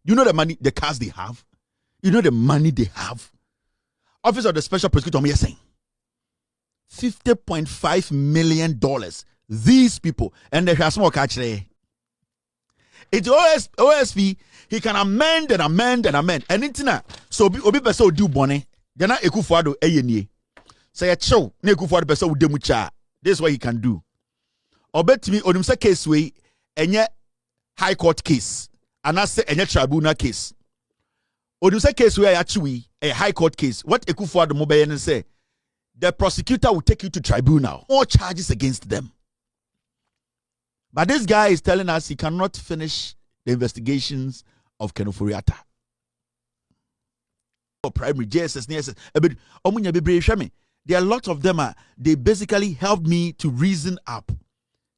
You know the money, the cars they have. You know the money they have. Office of the Special Prosecutor, I'm saying $50.5 million. These people, and they have small catch there. It's OSP, he can amend and amend and amend. And it's not so obi person do bonnet. They're not Ekufuado Eyenie. Say a show, Nekufuado person with demucha. This is what he can do. Or bet me, on himself case way, and yet high court case, and I say, and yet tribunal case. On himself case where actually a high court case, what Ekufuado mobile and say, the prosecutor will take you to tribunal. More charges against them. But this guy is telling us he cannot finish the investigations of Atta. Primary JSS, there are a lot of them. They basically helped me to reason up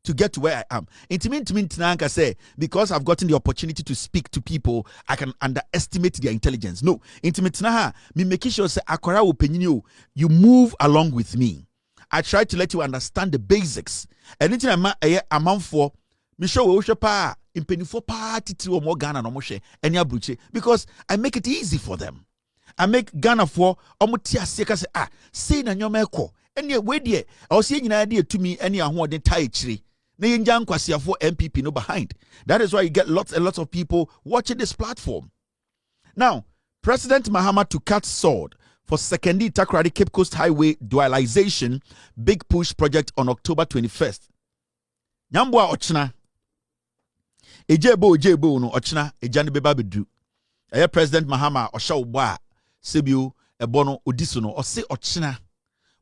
to get to where I am. I say, because I've gotten the opportunity to speak to people, I can underestimate their intelligence. No, me making sure say Akora opinion you move along with me. I try to let you understand the basics. Anything I'm for, me show we pa in penifo party to more Ghana no moshe enya bruche because I make it easy for them. I make Ghana for omutia seka say say na nyoma ekọ enya we de I say nyina de to me enya ho den tai chiri na yenja nkwasiafo MPP no behind. That is why you get lots and lots of people watching this platform. Now, President Mahama to cut sword for secondary Takrady Cape Coast Highway dualization big push project on October 21st. Nyambwa ochna ejebo no ochna ejane beba bedu. Eye President Mahama osha uba sebiu ebono odiso no ose ochna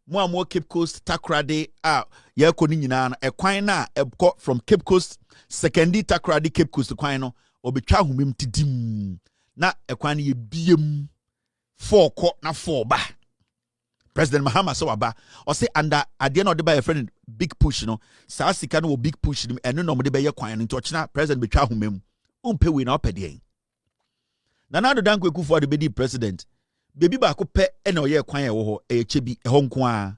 mo Cape Coast Takrady ye ko ni nyina na ekwan na ebko from Cape Coast secondary Takrady Cape Coast kwan no obetwa humem tidim na ekwan ye biem 4 na 4 ba. President Mahama so aba or say under at the end of the by a friend big push no sa sika no big push them and no de be ye kwan into ochina president betwa homem umpe we na opede na na do dan kweku for the be president baby ba ko pe e na oye kwan e wo ho e chebi e ho nko a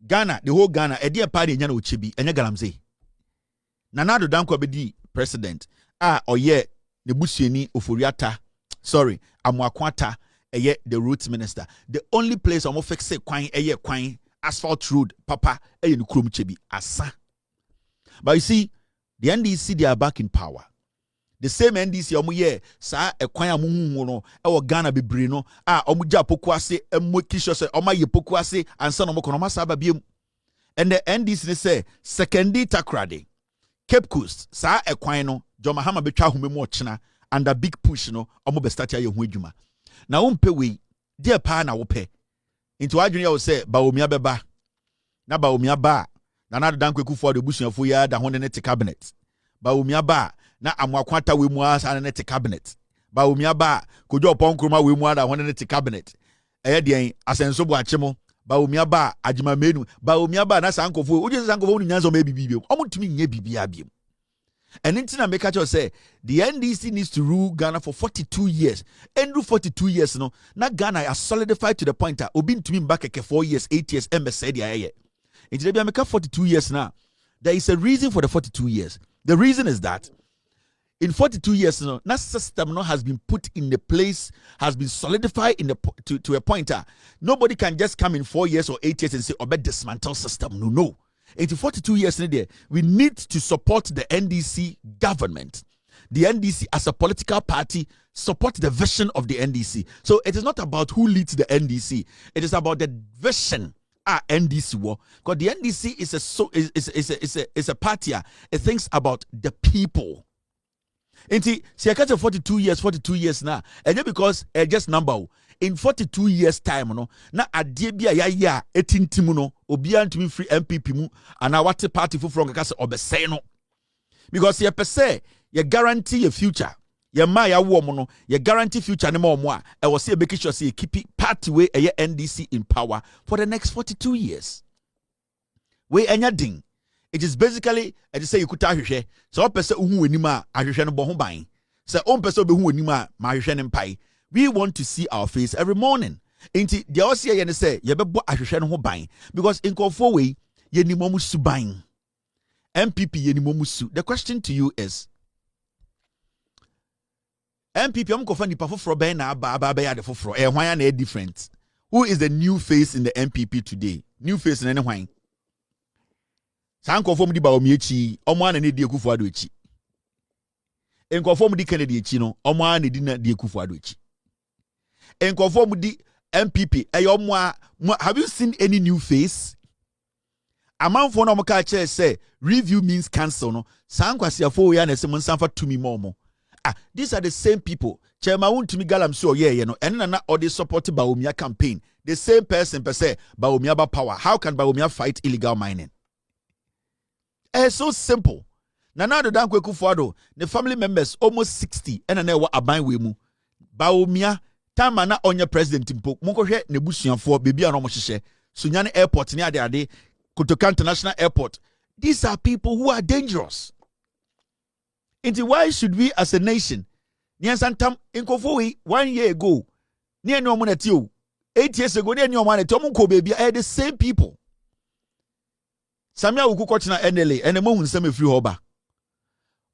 Ghana the whole Ghana e dey party nya na ochebi enye galamse na do dan ko be president oye ne busuani oforiata sorry Atta the route minister. The only place I'm fix say kwan asphalt road papa no krom chebi asa. But you see, the NDC they are back in power. The same NDC omo sa kwan amuhu no Ghana bebre no omo ja poku ase emokisho se omo ye poku ase ansa no mokono masa ba biem. And the NDC they say secondary Takrady Cape Coast sa kwan no Jo Mahama betwa homemu ochina and a big push no omo be start ya ho adwuma. Na umpe we dear pa na wo pe into adwene ya say baomia beba na baomia ba na na dan kweku for the busuafo ya da honne net cabinet baomia ba na Atta we mu asa net cabinet baomia ba kojo ponkroma we mu ada honne net cabinet den asenso bo achemo baomia ba ajima menu baomia ba na sankofo uje sankofo nu nyanzo ma bibi omutumi nye bibi abiem. And in America, say the NDC needs to rule Ghana for 42 years. And do 42 years, no. Now Ghana has solidified to the point that Obin to me back 4 years, 8 years, said yeah. It's America 42 years now. There is a reason for the 42 years. The reason is that in 42 years, no, that system no has been put in the place, has been solidified in the to a point that nobody can just come in 4 years or 8 years and say, "Oh, dismantle system." No. In 42 years in there, we need to support the NDC government. The NDC as a political party support the vision of the NDC. So it is not about who leads the NDC. It is about the vision NDC war. Because the NDC is a party. It thinks about the people. And see, I catch 42 years now. And just because just number in 42 years time no na ade bia ya etintim no obi antumi free MPP mu ana what party for nka se obesey no because ye pese ye guarantee your future ye ma ya wo mo no ye guarantee future ne ma omo a e wo se make sure say keep party way NDC in power for the next 42 years we enya din. It is basically I just say you kuta hwehwe so pese uhu enima ahwehwe no bo ho ban se on pese obehu enima ma hwehwe ne mpai. We want to see our face every morning. Inti the osia ye ne say ye bebo ahwehwe no ho ban because in confo we ye ni momu su ban. MPP ye ni momu su. The question to you is MPP omkofa nipa foforo ben na aba ya de foforo hwan na different. Who is the new face in the MPP today? New face in any hwan. San konfo di ba omi echi, omo ana ne di Akufo-Addo echi. Enkofo mu di Kennedy echi no, omo ana di na di Akufo-Addo echi. Enkofo mu di MPP, have you seen any new face? Amanfo na omo ka che say review means cancel no. San kwasiafo ya na se monsanfa tumi momo. These are the same people. Chairman won't to me galam so no. And na all they support Bawumia campaign. The same person per se Bawumia ba power. How can Bawumia fight illegal mining? It's so simple. Nana do Dankwa Akufo-Addo, the family members almost 60 and na wa aban we mu. Bawumia time na onye president mpo. Monko hwe nebusuafo bebi anomo hyehyɛ. Sunyane airport ni ade Kotoka International Airport. These are people who are dangerous. Into why should we as a nation Nyansantam inkofo 1 year ago ni eni omo nati o 8 years ago ni eni omo nati omo ko baby are the same people. Samia Wuku kochina NLA ene mo hu nsem efiri ho ba.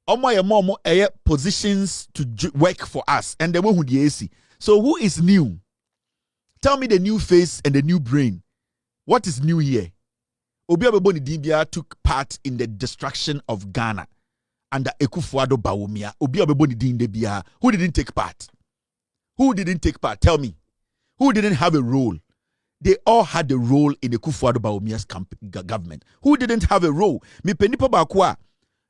Omo ye mo positions to work for us and the mo hu the AC. So who is new? Tell me the new face and the new brain. What is new here? Obi Abeboni Dibia took part in the destruction of Ghana. Under Akufo-Addo Bawumia, Obi Abeboni Dinde Bia, who didn't take part? Who didn't take part? Tell me. Who didn't have a role? They all had a role in the Akufo-Addo Bawumia's government. Who didn't have a role? Me penipa bakwa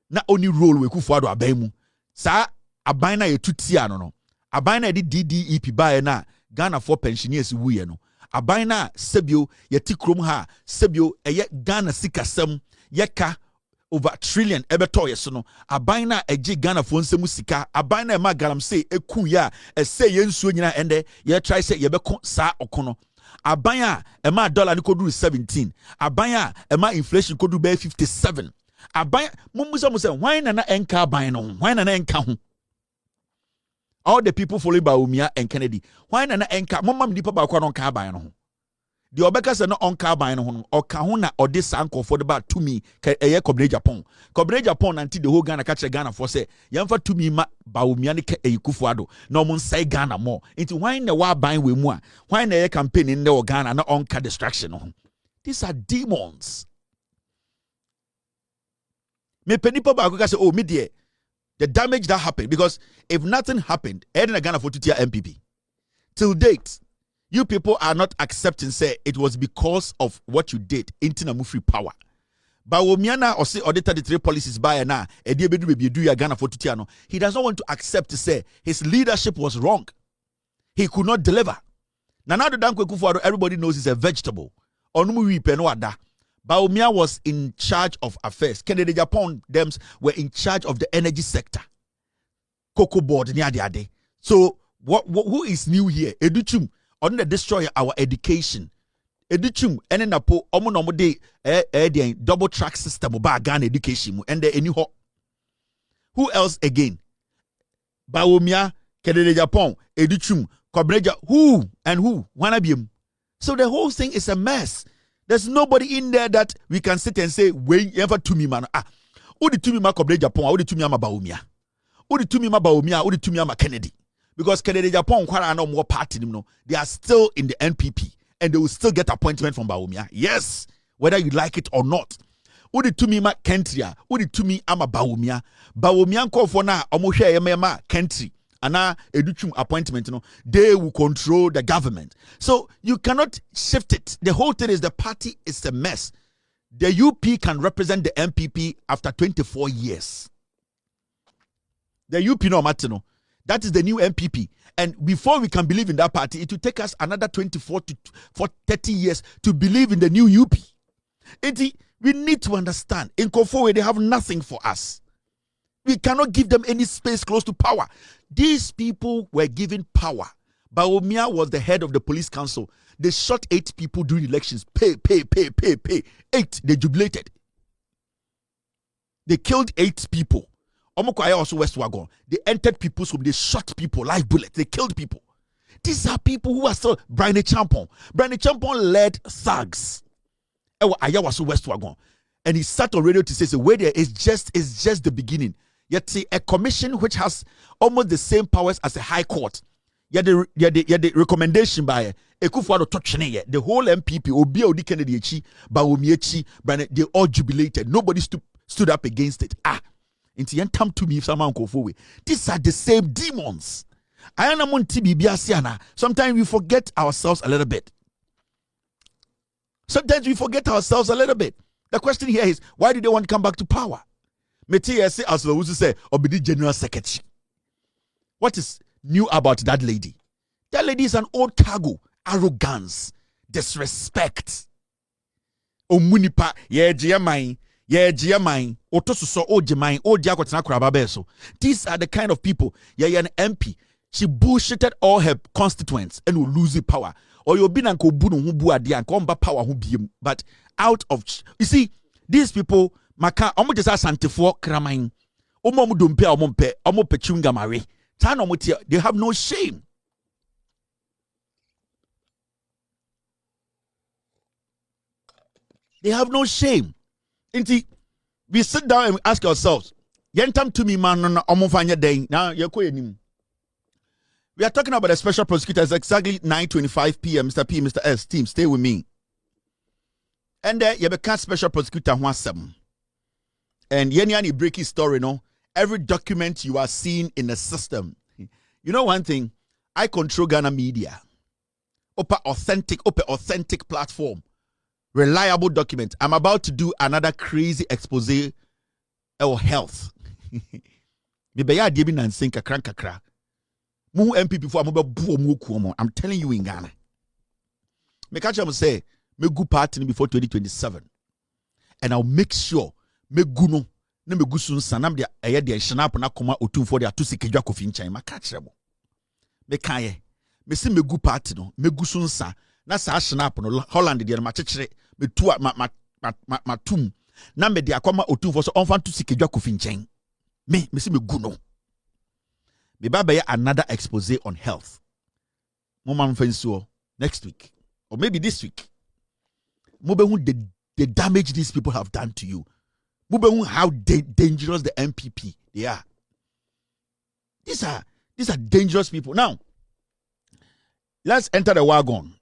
na only role we Akufo-Addo abemu. Sa abaina ye tutia no. Abaina di DDEP ba na Ghana for pensioners wuye no. Abaina sebio ye tikrom ha sebio eye Ghana sikasem yeka over trillion ebeto yeso abaina eji Ghana for nsemu sika abaina ema galam say eku ya say yensuo nyina ende ye try say ye beko sa okono abanya ema dollar ni kodu 17 abanya ema inflation kodu be 57 abanya mumuso say why na enka aban no why na enka ho all the people followed by Bawumia and Kennedy why na enka momam nipa ba kwa no nka aban no the obeka se no onka ban no ho o ka ho na ode sanko for the ba to me eye Kobne Japan anti the whole Ghana catch Ghana for say yemfa to me ma Bawumia ne Akufo-Addo no mon say Ghana more into why na wa ban we mu a why na ye campaign in the Ghana na onka distraction no. These are demons. Me penipa ba go say oh me dear the damage that happened, because if nothing happened Ghana for to MPP till date. You people are not accepting, say, it was because of what you did in Tinamufri power. Bawumia or say, or the 33 policies by na, he does not want to accept to say his leadership was wrong. He could not deliver. Now the Dankwa Akufo-Addo, everybody knows he's a vegetable. Bawumia was in charge of affairs. Kennedy Japan, them were in charge of the energy sector. Cocoa board, so who is new here? Educhum. On the destroy our education. Educhum ene napo omo no de double track system ba Ghana education mu and any ho. Who else again? Bawumia, Kennedy Japan, Educhum, Kobreja, who and who? Wanabiem. So the whole thing is a mess. There's nobody in there that we can sit and say, "When ever to me man, who the to me ma Kobreja Japan, who the to me ma Bawumia, who the to me ma Bawumia, who the to me ma Kennedy." Because Kennedy Japan no more party, they are still in the NPP and they will still get appointment from Bawumia. Yes, whether you like it or not. Udi tumi ma Kentria, udi tumi ama Bawumia. Bawumia call for na omohwe yema Kentri. Ana educhum appointment, they will control the government. So you cannot shift it. The whole thing is the party is a mess. The UP can represent the MPP after 24 years. The UP no matter. That is the new MPP. And before we can believe in that party, it will take us another 24 to 30 years to believe in the new UP. We need to understand, in Kofowe, they have nothing for us. We cannot give them any space close to power. These people were given power. Bawumia was the head of the police council. They shot 8 people during elections. Pay. 8, they jubilated. They killed 8 people. Also West Wagon. They entered people's home. They shot people, live bullets. They killed people. These are people who are still Brian Champon. Brian Champon led thugs. Ayawaso West Wagon. And he sat on radio to say, wait there, it's just the beginning. Yet a commission which has almost the same powers as a high court. Yet the recommendation by Ekufuado Tocheneye, the whole MPP, Obi Odi Kennedy Echi, Bawumiechi, they all jubilated. Nobody stood up against it. Inti yentam to me if someone go forward. These are the same demons. Sometimes we forget ourselves a little bit. The question here is, why do they want to come back to power? As say, Obidi General Secretary. What is new about that lady? That lady is an old cargo. Arrogance, disrespect. Omunipa, otosuso ojemai, odiakotana krababeso. These are the kind of people. An MP. She bullshitted all her constituents and will lose the power. Or you'll be nanko bunu hubu adia and come back power hubi. But out of, you see, these people, maka omo just santifo kramain. Omo mudumpe omo pechunga mare. They have no shame. They have no shame. Inti, we sit down and we ask ourselves, yentam to me man no omo fanya day. Now we are talking about a special prosecutor. It's exactly 9:25 p.m. Mr. P, Mr. S, team, stay with me. And you become special prosecutor 17. And yani break his story, no. Every document you are seeing in the system. You know one thing, I control Ghana media. Authentic platform. Reliable document. I'm about to do another crazy expose of health. I'm telling you in Ghana. Me catch am say me go party before 2027. And I'll make sure me guno na me gusun sanam de eye de snap na koma otum for de atusikejwa kofi nchan ma catch am. Me kan ye. Me si me go party no, me gusun sa na sa snap no Holland de ma chekere me tu ma tum na me de akoma otum for so onfa tusikejwa kofi nchan. Me si me guno. Me ba another expose on health. Mama mfensuo next week or maybe this week. Mube the damage these people have done to you. Mube how dangerous the MPP they are. These are dangerous people. Now, let's enter the wagon.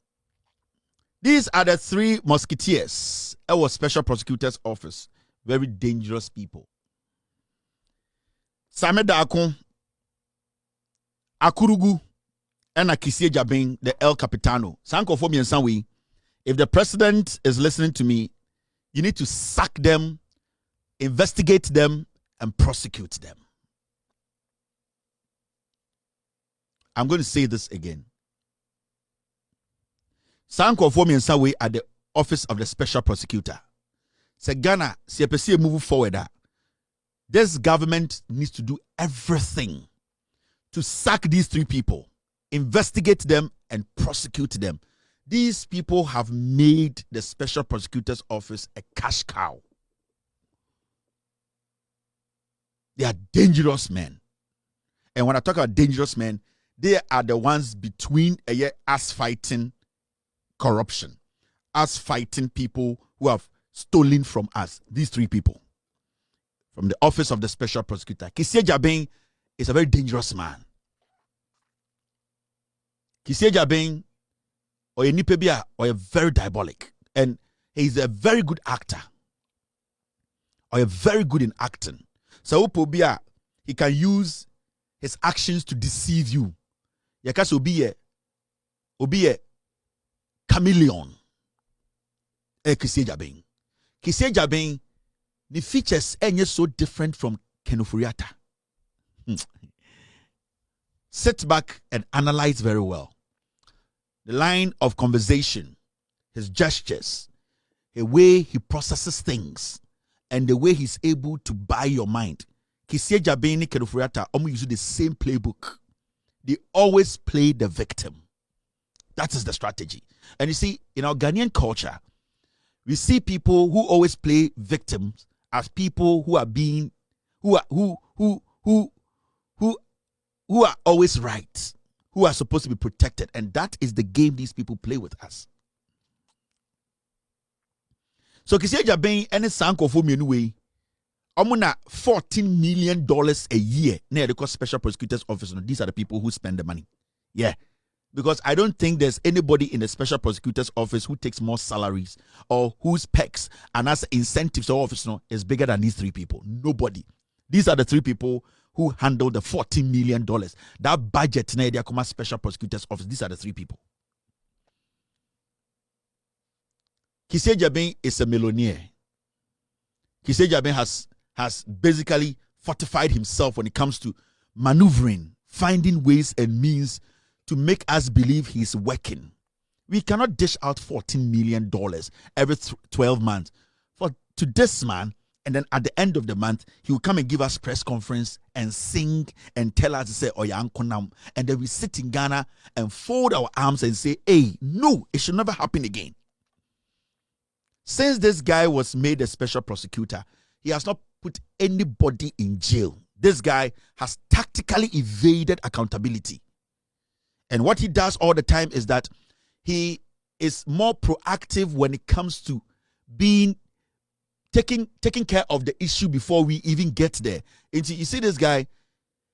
These are the 3 musketeers. Our special prosecutor's office. Very dangerous people. Sameda Akon, Akurugu, and Akisie Jabin, the El Capitano. Sanko for me and Sanwi. If the president is listening to me, you need to sack them, investigate them, and prosecute them. I'm going to say this again. Sanko for me and Sanwi at the office of the special prosecutor. Say Ghana, CPC move forward. This government needs to do everything to sack these 3 people, investigate them, and prosecute them. These people have made the special prosecutor's office a cash cow. They are dangerous men. And when I talk about dangerous men, they are the ones between us fighting corruption, us fighting people who have stolen from us. These 3 people. From the office of the special prosecutor. Kisie Jabin is a very dangerous man. Kisie Jabin or a nipebia or a very diabolic. And he's a very good actor. Or a very good in acting. So Upobia, he can use his actions to deceive you. Yakas obi a chameleon. Kisie Jabin. Kisie Jabin, the features are so different from Kenofuriata. Sit back and analyze very well. The line of conversation, his gestures, the way he processes things, and the way he's able to buy your mind. Kisie Jabin and Kenofuriata almost use the same playbook. They always play the victim. That is the strategy. And you see, in our Ghanaian culture, we see people who always play victims as people who are being, who are always right, who are supposed to be protected, and that is the game these people play with us. So Kisie Jabin any sanko for me anyway, omuna $14 million a year near the special prosecutor's office. These are the people who spend the money. Yeah. Because I don't think there's anybody in the special prosecutor's office who takes more salaries or whose pecs and as incentives or office is bigger than these three people. Nobody. These are the three people who handle the $14 million. That budget near the special prosecutor's office. These are the three people. Kiseh Jabin is a millionaire. Kiseh Jabin has basically fortified himself when it comes to maneuvering, finding ways and means to make us believe he's working. We cannot dish out $14 million every 12 months to this man, and then at the end of the month, he will come and give us press conference and sing and tell us to say, Oyankonam, and then we sit in Ghana and fold our arms and say, hey, no, it should never happen again. Since this guy was made a special prosecutor, he has not put anybody in jail. This guy has tactically evaded accountability. And what he does all the time is that he is more proactive when it comes to taking care of the issue before we even get there. And you see this guy,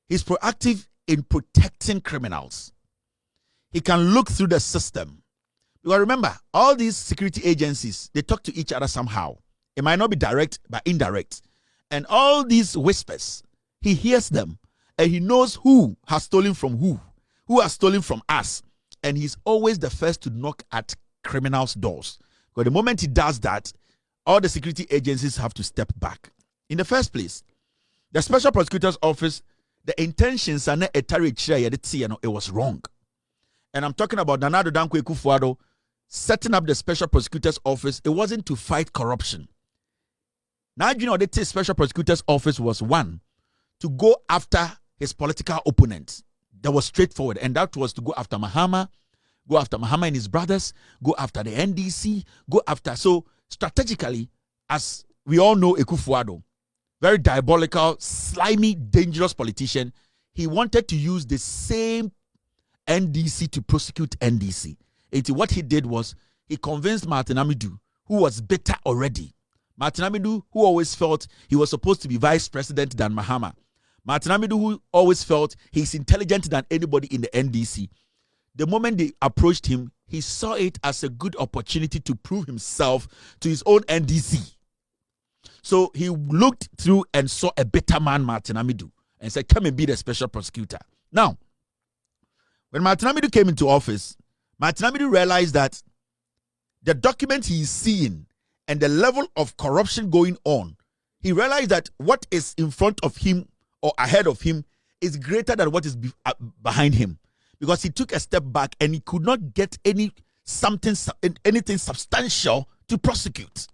he's proactive in protecting criminals. He can look through the system. Because remember, all these security agencies, they talk to each other somehow. It might not be direct, but indirect. And all these whispers, he hears them. And he knows who has stolen from who has stolen from us. And he's always the first to knock at criminals' doors. Because the moment he does that, all the security agencies have to step back. In the first place, the special prosecutor's office, the intentions are not it was wrong. And I'm talking about Nana Addo Dankwa Akufo-Addo setting up the special prosecutor's office. It wasn't to fight corruption. Now, you know, the special prosecutor's office was one, to go after his political opponents. That was straightforward, and that was to go after Mahama and his brothers, go after the NDC, go after. So strategically, as we all know, Akufo-Addo, very diabolical, slimy, dangerous politician, he wanted to use the same NDC to prosecute NDC. And what he did was he convinced Martin Amidu, who was bitter already. Martin Amidu, who always felt he was supposed to be vice president than Mahama. Martin Amidu, who always felt he's intelligent than anybody in the NDC. The moment they approached him, he saw it as a good opportunity to prove himself to his own NDC. So he looked through and saw a better man, Martin Amidu, and said, come and be the special prosecutor. Now, when Martin Amidu came into office, Martin Amidu realized that the document he is seeing and the level of corruption going on, he realized that what is in front of him or ahead of him is greater than what is behind him, because he took a step back and he could not get anything substantial to prosecute.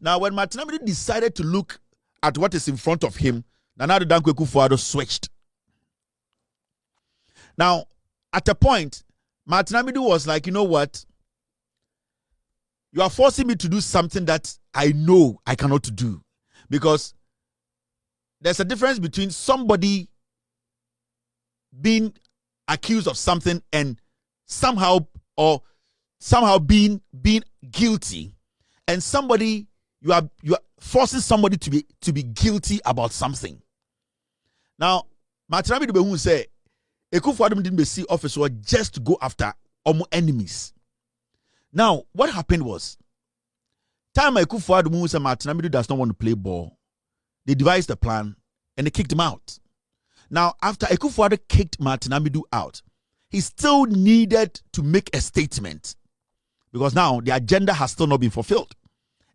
Now, when Martin Amidu decided to look at what is in front of him, Nana Addo Dankwa Akufo-Addo switched. Now, at a point, Martin Amidu was like, you know what? You are forcing me to do something that I know I cannot do, because there's a difference between somebody being accused of something and somehow being guilty, and somebody you are forcing somebody to be guilty about something. Now, Martin Amidu Behu say Akufo-Addo didn't see office or just to go after enemies. Now, what happened was, time Akufo-Addo said Martin Amidu does not want to play ball, they devised a plan and they kicked him out. Now, after Akufo-Addo kicked Martin Amidu out, he still needed to make a statement, because now the agenda has still not been fulfilled.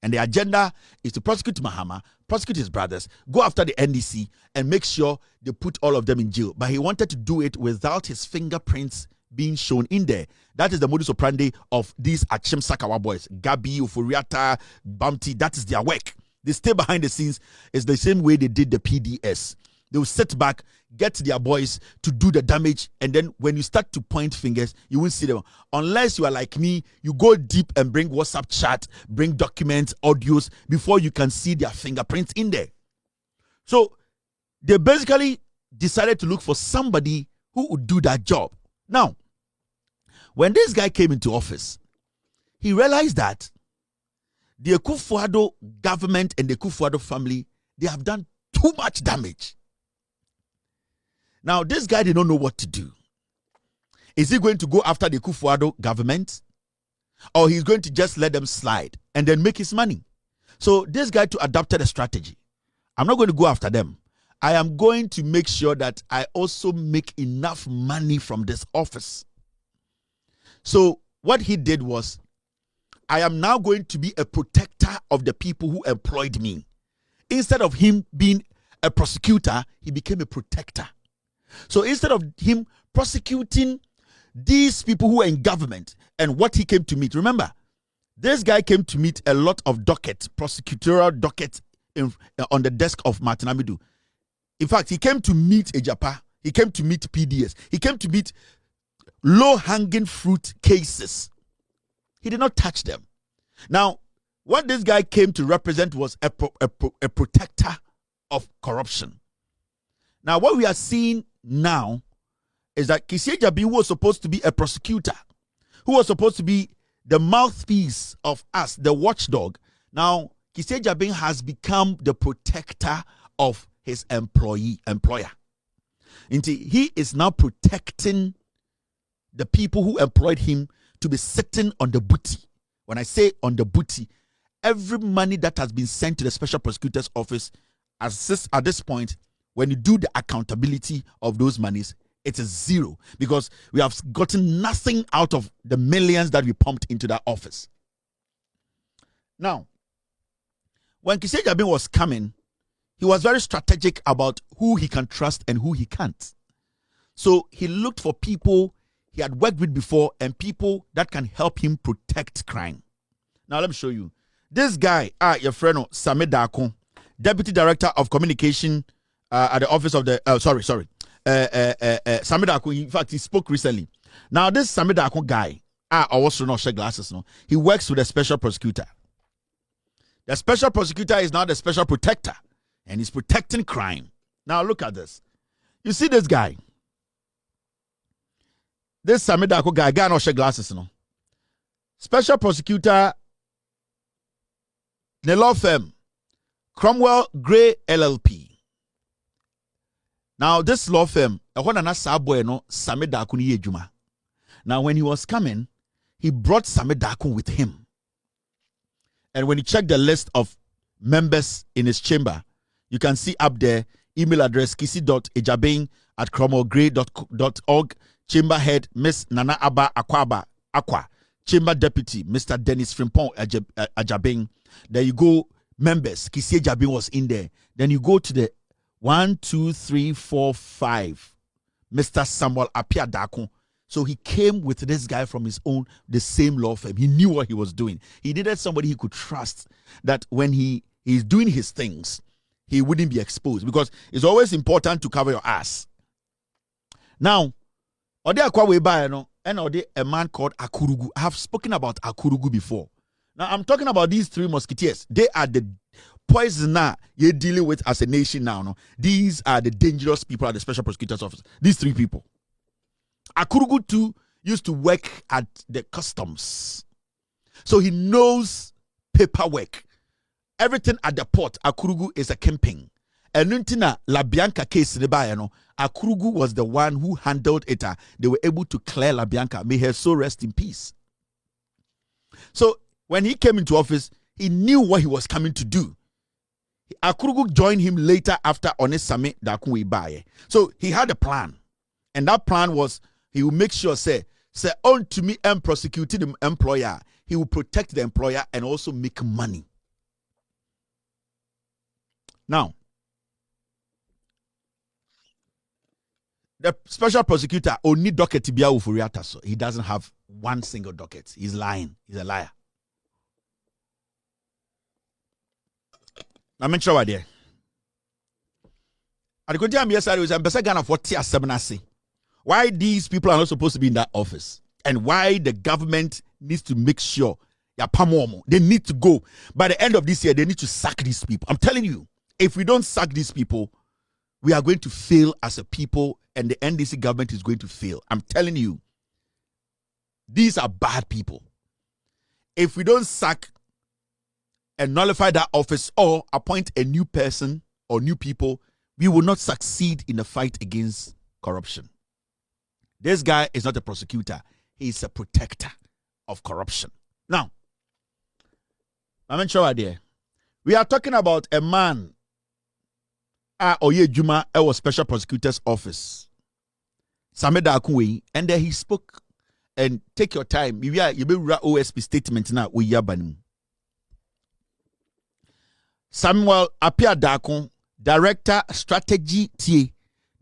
And the agenda is to prosecute Mahama, prosecute his brothers, go after the NDC, and make sure they put all of them in jail. But he wanted to do it without his fingerprints being shown in there. That is the modus operandi of these Achim Sakawa boys. Gabi, Ufuriata, Bounty, that is their work. They stay behind the scenes. It's the same way they did the PDS. They will sit back, get their boys to do the damage, and then when you start to point fingers, you won't see them. Unless you are like me, you go deep and bring WhatsApp chat, bring documents, audios, before you can see their fingerprints in there. So they basically decided to look for somebody who would do that job. Now, when this guy came into office, he realized that the Akufo-Addo government and the Akufo-Addo family They have done too much damage. Now, this guy did not know what to do. Is he going to go after the Kufuor government? Or he's going to just let them slide and then make his money? So this guy too adopted a strategy. I'm not going to go after them. I am going to make sure that I also make enough money from this office. So what he did was, I am now going to be a protector of the people who employed me. Instead of him being a prosecutor, he became a protector. So instead of him prosecuting these people who are in government and what he came to meet, remember, this guy came to meet a lot of prosecutorial docket on the desk of Martin Amidu. In fact, he came to meet Ejapa. He came to meet PDS. He came to meet low-hanging fruit cases. He did not touch them. Now, what this guy came to represent was a protector of corruption. Now, what we are seeing now is that Kissie Jabi, who was supposed to be a prosecutor, who was supposed to be the mouthpiece of us, the watchdog, now Kissie Jabi has become the protector of his employer. He is now protecting the people who employed him to be sitting on the booty. When I say on the booty, every money that has been sent to the special prosecutor's office at this point, when you do the accountability of those monies, it is zero, because we have gotten nothing out of the millions that we pumped into that office. Now, when Kissie Jabi was coming, he was very strategic about who he can trust and who he can't. So he looked for people he had worked with before and people that can help him protect crime. Now let me show you. This guy, your friend Same Dako, Deputy Director of Communication at the office of the Same Dako. In fact, he spoke recently. Now this Same Dako guy, I also not share glasses. No, he works with a special prosecutor. The special prosecutor is now the special protector, and he's protecting crime. Now look at this. You see this guy. This Same Dako guy not share glasses. No, special prosecutor, the law firm, Cromwell Gray LLP. Now this law firm, now when he was coming, he brought Same Dako with him. And when you check the list of members in his chamber, you can see up there email address kisi.ejabeng@cromwellgray.org, chamber head Miss Nana Abba Aqua, chamber deputy Mr. Dennis Frimpong Ajabeng. There you go, members. Kissie Ejabeng was in there. Then you go to the 1, 2, 3, 4, 5, Mr. Samuel Apia Dako. So he came with this guy from the same law firm. He knew what he was doing. He needed somebody he could trust, that when he is doing his things, he wouldn't be exposed, because it's always important to cover your ass. Now, Ode Akwawe Bayano and Ode a man called Akurugu. I have spoken about Akurugu before. Now I'm talking about these three musketeers. They are the poisoner you're dealing with as a nation now. No? These are the dangerous people at the special prosecutor's office. These three people. Akurugu too used to work at the customs. So he knows paperwork. Everything at the port, Akurugu is a camping. And Nuntina La Bianca case, Akurugu was the one who handled it. They were able to clear La Bianca. May her soul rest in peace. So when he came into office, he knew what he was coming to do. Akurugu joined him later after Onesame Dakunwe Baye. So he had a plan. And that plan was, he will make sure, say on to me and prosecuting the employer. He will protect the employer and also make money. Now, the special prosecutor only docket tibia ufuriata, so he doesn't have one single docket. He's lying. He's a liar. I mentioned what there. At the time, yes, I was ambassador of what why these people are not supposed to be in that office, and why the government needs to make sure they need to go. By the end of this year, they need to sack these people. I'm telling you, if we don't sack these people, we are going to fail as a people, and the NDC government is going to fail. I'm telling you, these are bad people. If we don't sack and nullify that office or appoint a new person or new people, we will not succeed in the fight against corruption. This guy is not a prosecutor. He is a protector of corruption. Now, I'm sure idea. We are talking about a man Oye Juma was special prosecutor's office. Sameda Akunwe, and then he spoke. And take your time. You be OSP statement now. We yabanim. Samuel Apia Dakon, Director Strategy TA.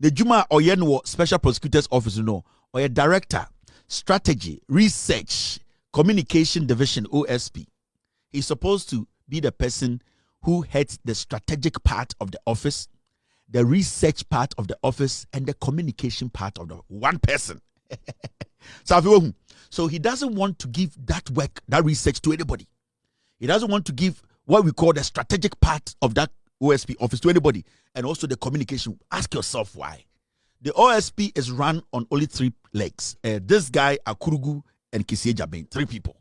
The Juma Oyenwo Special Prosecutor's Office, or a Director Strategy Research Communication Division OSP. He's supposed to be the person who heads the strategic part of the office, the research part of the office, and the communication part of the one person. So he doesn't want to give that work, that research to anybody. He doesn't want to give what we call the strategic part of that OSP office to anybody, and also the communication. Ask yourself why. The OSP is run on only 3 legs. This guy, Akurugu, and Kisie Jabin, 3 people.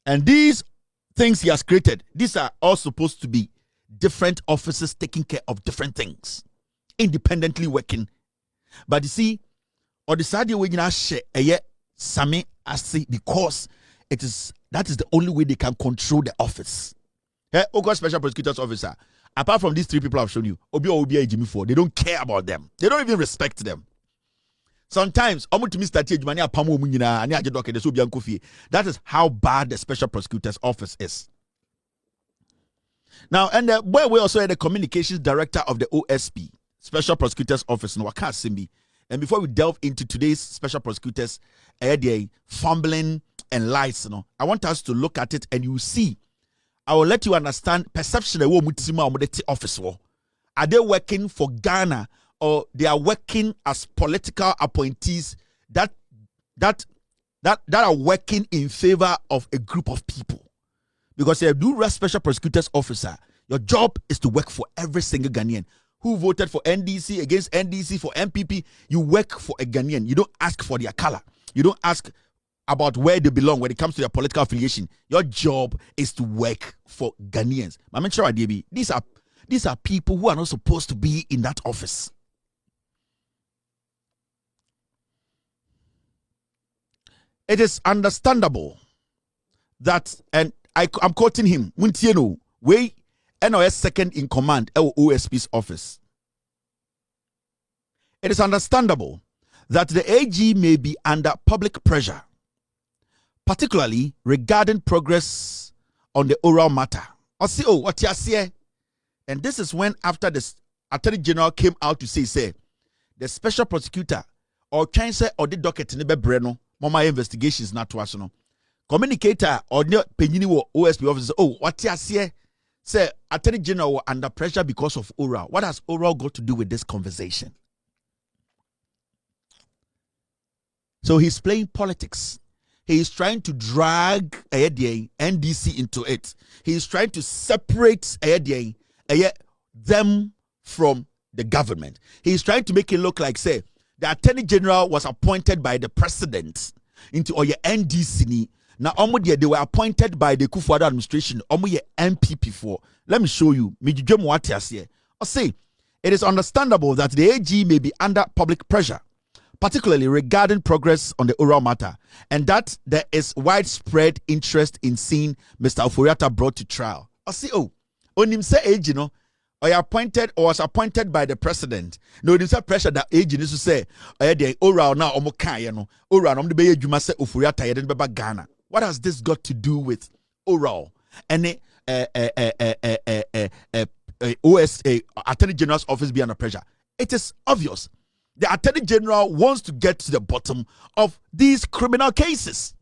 And these things he has created, these are all supposed to be different offices taking care of different things, independently working. But you see, or the side way you share Sami Asi, because that is the only way they can control the office. Ogo Special Prosecutor's Officer, apart from these 3 people I've shown you, Obi Jimmy 4, they don't care about them. They don't even respect them. Sometimes, that is how bad the Special Prosecutor's Office is. Now, and we also had the Communications Director of the OSP, Special Prosecutor's Office, no, I can't see me. And before we delve into today's special prosecutors, fumbling and lies, I want us to look at it and you see. I will let you understand perception of what office. Are they working for Ghana, or they are working as political appointees that are working in favor of a group of people? Because if you do a special prosecutor's officer, your job is to work for every single Ghanaian. Who voted for NDC, against NDC, for MPP, you work for a Ghanaian. You don't ask for their color. You don't ask about where they belong when it comes to their political affiliation. Your job is to work for Ghanaians. I'm sure these are people who are not supposed to be in that office. It is understandable that, and I'm quoting him, we NOS second in command at OSP's office. It is understandable that the AG may be under public pressure, particularly regarding progress on the oral matter. What you say? And this is when, after the Attorney General came out to say the special prosecutor or chancellor or the docket in the Breno, mama investigations not to us, communicator or the Penini OSP officer. What you say? Say, Attorney General were under pressure because of oral. What has oral got to do with this conversation? So he's playing politics. He is trying to drag NDC into it. He is trying to separate them from the government. He is trying to make it look like, say, the Attorney General was appointed by the president into NDC. Now, they were appointed by the Kufuor administration. MPP for. Let me show you. I say, it is understandable that the AG may be under public pressure, particularly regarding progress on the oral matter, and that there is widespread interest in seeing Mr. Oforiatta brought to trial. I say, onim say AG, was appointed by the president. No, it is a pressure that AG needs to say, the oral now, oral, the Bay Juma say Oforiatta, Ghana. What has this got to do with oral and OSA Attorney General's office be under pressure? It is obvious. The Attorney General wants to get to the bottom of these criminal cases.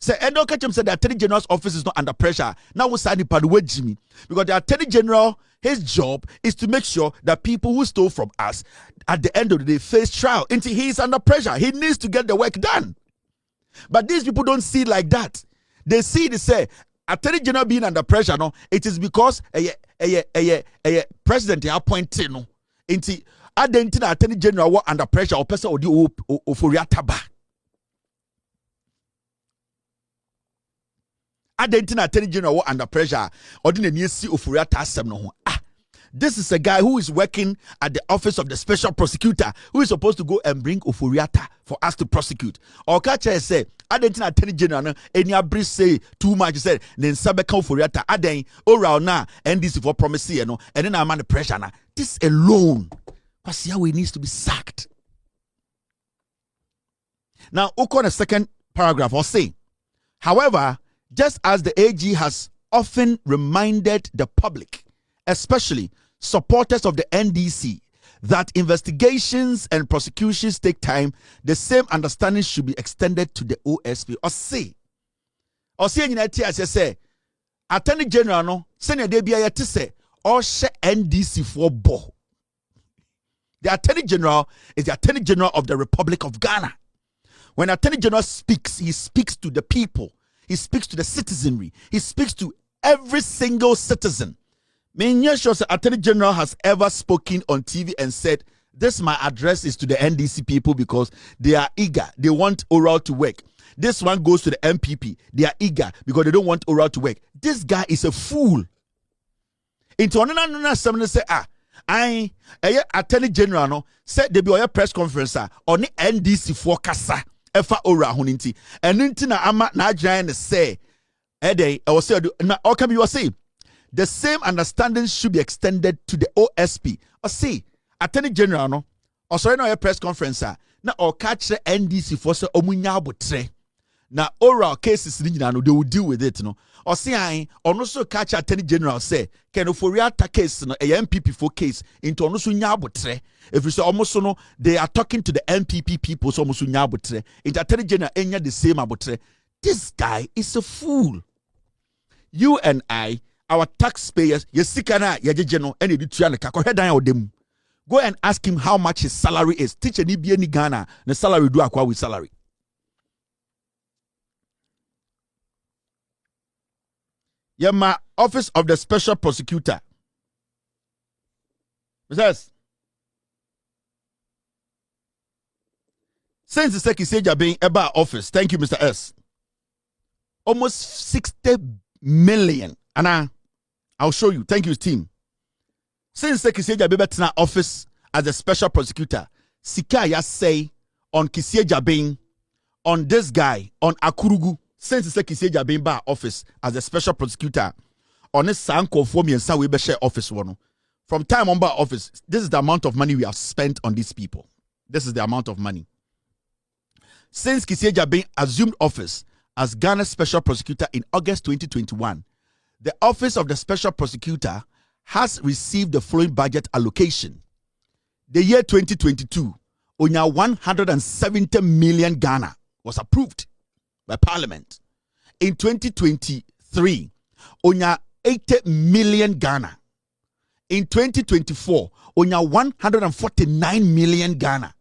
So, and said the Attorney General's office is not under pressure. Now we sign it Jimmy, because the Attorney General, his job is to make sure that people who stole from us at the end of the day face trial until he is under pressure. He needs to get the work done. But these people don't see it like that. They say, Attorney General being under pressure, no, it is because a president appointed, no, into Attorney General were under pressure or person or the Oforiatta ba. Adentina Attorney General under pressure. Ordinary see Oforiata asem no ho. This is a guy who is working at the office of the special prosecutor who is supposed to go and bring Oforiata for us to prosecute. Or catch say, Adentina Attorney General, any abri say too much, said, then Sabeka Oforiata, Aden, oral na, and this for promise, and then I'm under pressure now. This alone, Kwasi needs to be sacked. Now, Oko on the second paragraph, or say, however, just as the AG has often reminded the public, especially supporters of the NDC, that investigations and prosecutions take time, the same understanding should be extended to the OSP. Or say, as I say, Attorney General no, senior DBI to say, or she NDC for bo. The Attorney General is the Attorney General of the Republic of Ghana. When Attorney General speaks, he speaks to the people. He speaks to the citizenry. He speaks to every single citizen. Many sure the Attorney General has ever spoken on TV and said, this my address is to the NDC people because they are eager. They want oral to work. This one goes to the MPP. They are eager because they don't want oral to work. This guy is a fool. Into another someone say, I Attorney General no said they be a press conference on the NDC for kasa efa oral huninti. And intina ama na giant say, I was say na okay you say. The same understanding should be extended to the OSP. Or see, Attorney General no, or sorry, no a press conference na or catch the NDC for say omunya botre. Na oral cases they will deal with it no. Or see I also catch Attorney General say can Oforiata case no a MPP for case into onusu nya botre. If you say almost no they are talking to the MPP people so almost nya botre. Into Attorney General enya the same abotre. This guy is a fool. You and I, our taxpayers, yesikana yajejeno ene dituane kakohedan odem. Go and ask him how much his salary is. Teacher ni bie ni Ghana, the salary do akwa with salary. Yama Office of the Special Prosecutor. Says since the Sekiseja being about office, thank you, Mr. S. Almost 60 million. Anna, I'll show you. Thank you, team. Since Sekiseja Bebetina office as a special prosecutor, Sikaya say on Kiseja Bing, on this guy, on Akurugu, since Sekiseja Bing ba office as a special prosecutor, on this Sanko for me and Sawi share office one. From time on bar office, this is the amount of money we have spent on these people. This is the amount of money. Since Kiseja Bing assumed office as Ghana's special prosecutor in August 2021, the Office of the Special Prosecutor has received the following budget allocation. The year 2022, Onya 170 million Ghana was approved by Parliament. In 2023, Onya 80 million Ghana. In 2024, Onya 149 million Ghana.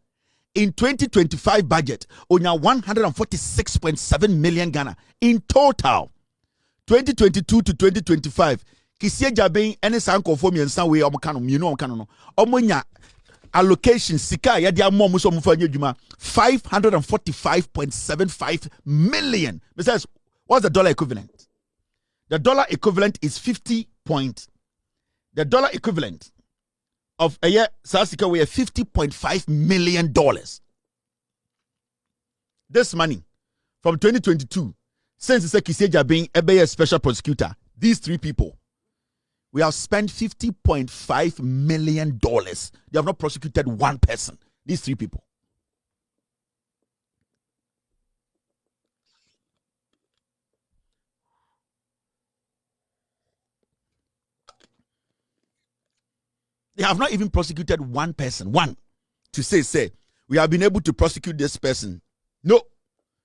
In 2025 budget, Onya 146.7 million Ghana. In total, 2022 to 2025, Kiseja Bing any sanko for me and some way you know no. Omonya allocation sika ya dia mo so mfanye djuma 545.75 million. Besides, what's the dollar equivalent? The dollar equivalent is 50 point. The dollar equivalent of a year Sasika we $50.5 million. This money from 2022, since the Kiseja being a special prosecutor, these three people, we have spent $50.5 million. They have not prosecuted one person. These three people. They have not even prosecuted one person. One. To say, we have been able to prosecute this person. No.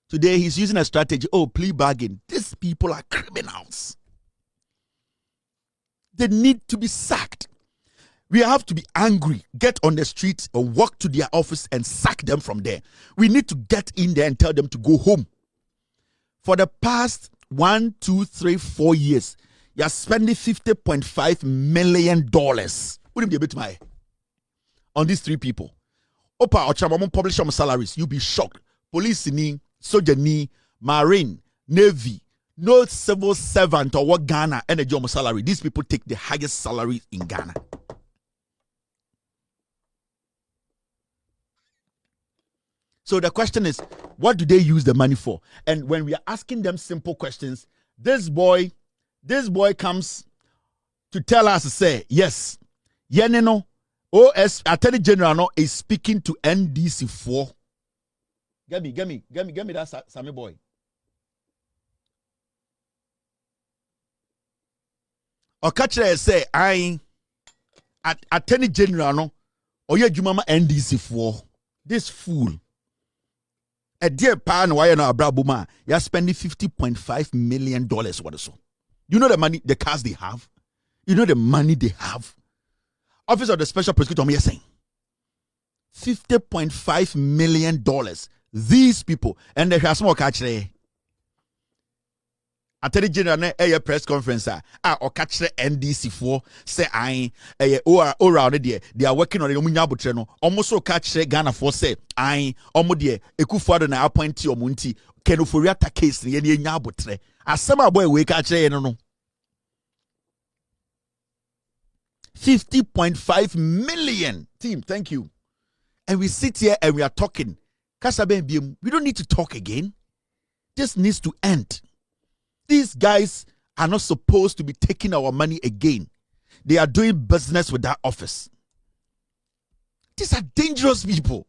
Today he's using a strategy. Oh, plea bargain. These people are criminals. They need to be sacked. We have to be angry, get on the streets or walk to their office and sack them from there. We need to get in there and tell them to go home. For the past 1, 2, 3, 4 years, you are spending $50.5 million. Wouldn't be a bit my on these three people. Opa Ochamamon publish some salaries. You'll be shocked. Police ni, soldier ni, marine, navy, no civil servant or what Ghana and a job salary. These people take the highest salary in Ghana. So the question is, what do they use the money for? And when we are asking them simple questions, this boy comes to tell us, say, yes, Yeneno, OS Attorney General no, is speaking to NDC4. Get me that Sammy boy. Or catch say, Attorney General no, or ye Jumama NDC4. This fool. A dear pan, why na Abrabuma? You're spending $50.5 million. What so? You know the money, the cars they have. You know the money they have. Office of the Special Prosecutor, I'm saying $50.5 million. These people, and they have small catch there. Attorney General a press conference or catch the NDC4 say or around there they are working on the munya no almost so catch Ghana for say omo Ekufuado na appoint omunti kenoforiata case ye nya abotre asema boy we catch no 50.5 million team, thank you. And we sit here and we are talking. We don't need to talk again. This needs to end. These guys are not supposed to be taking our money again. They are doing business with that office. These are dangerous people.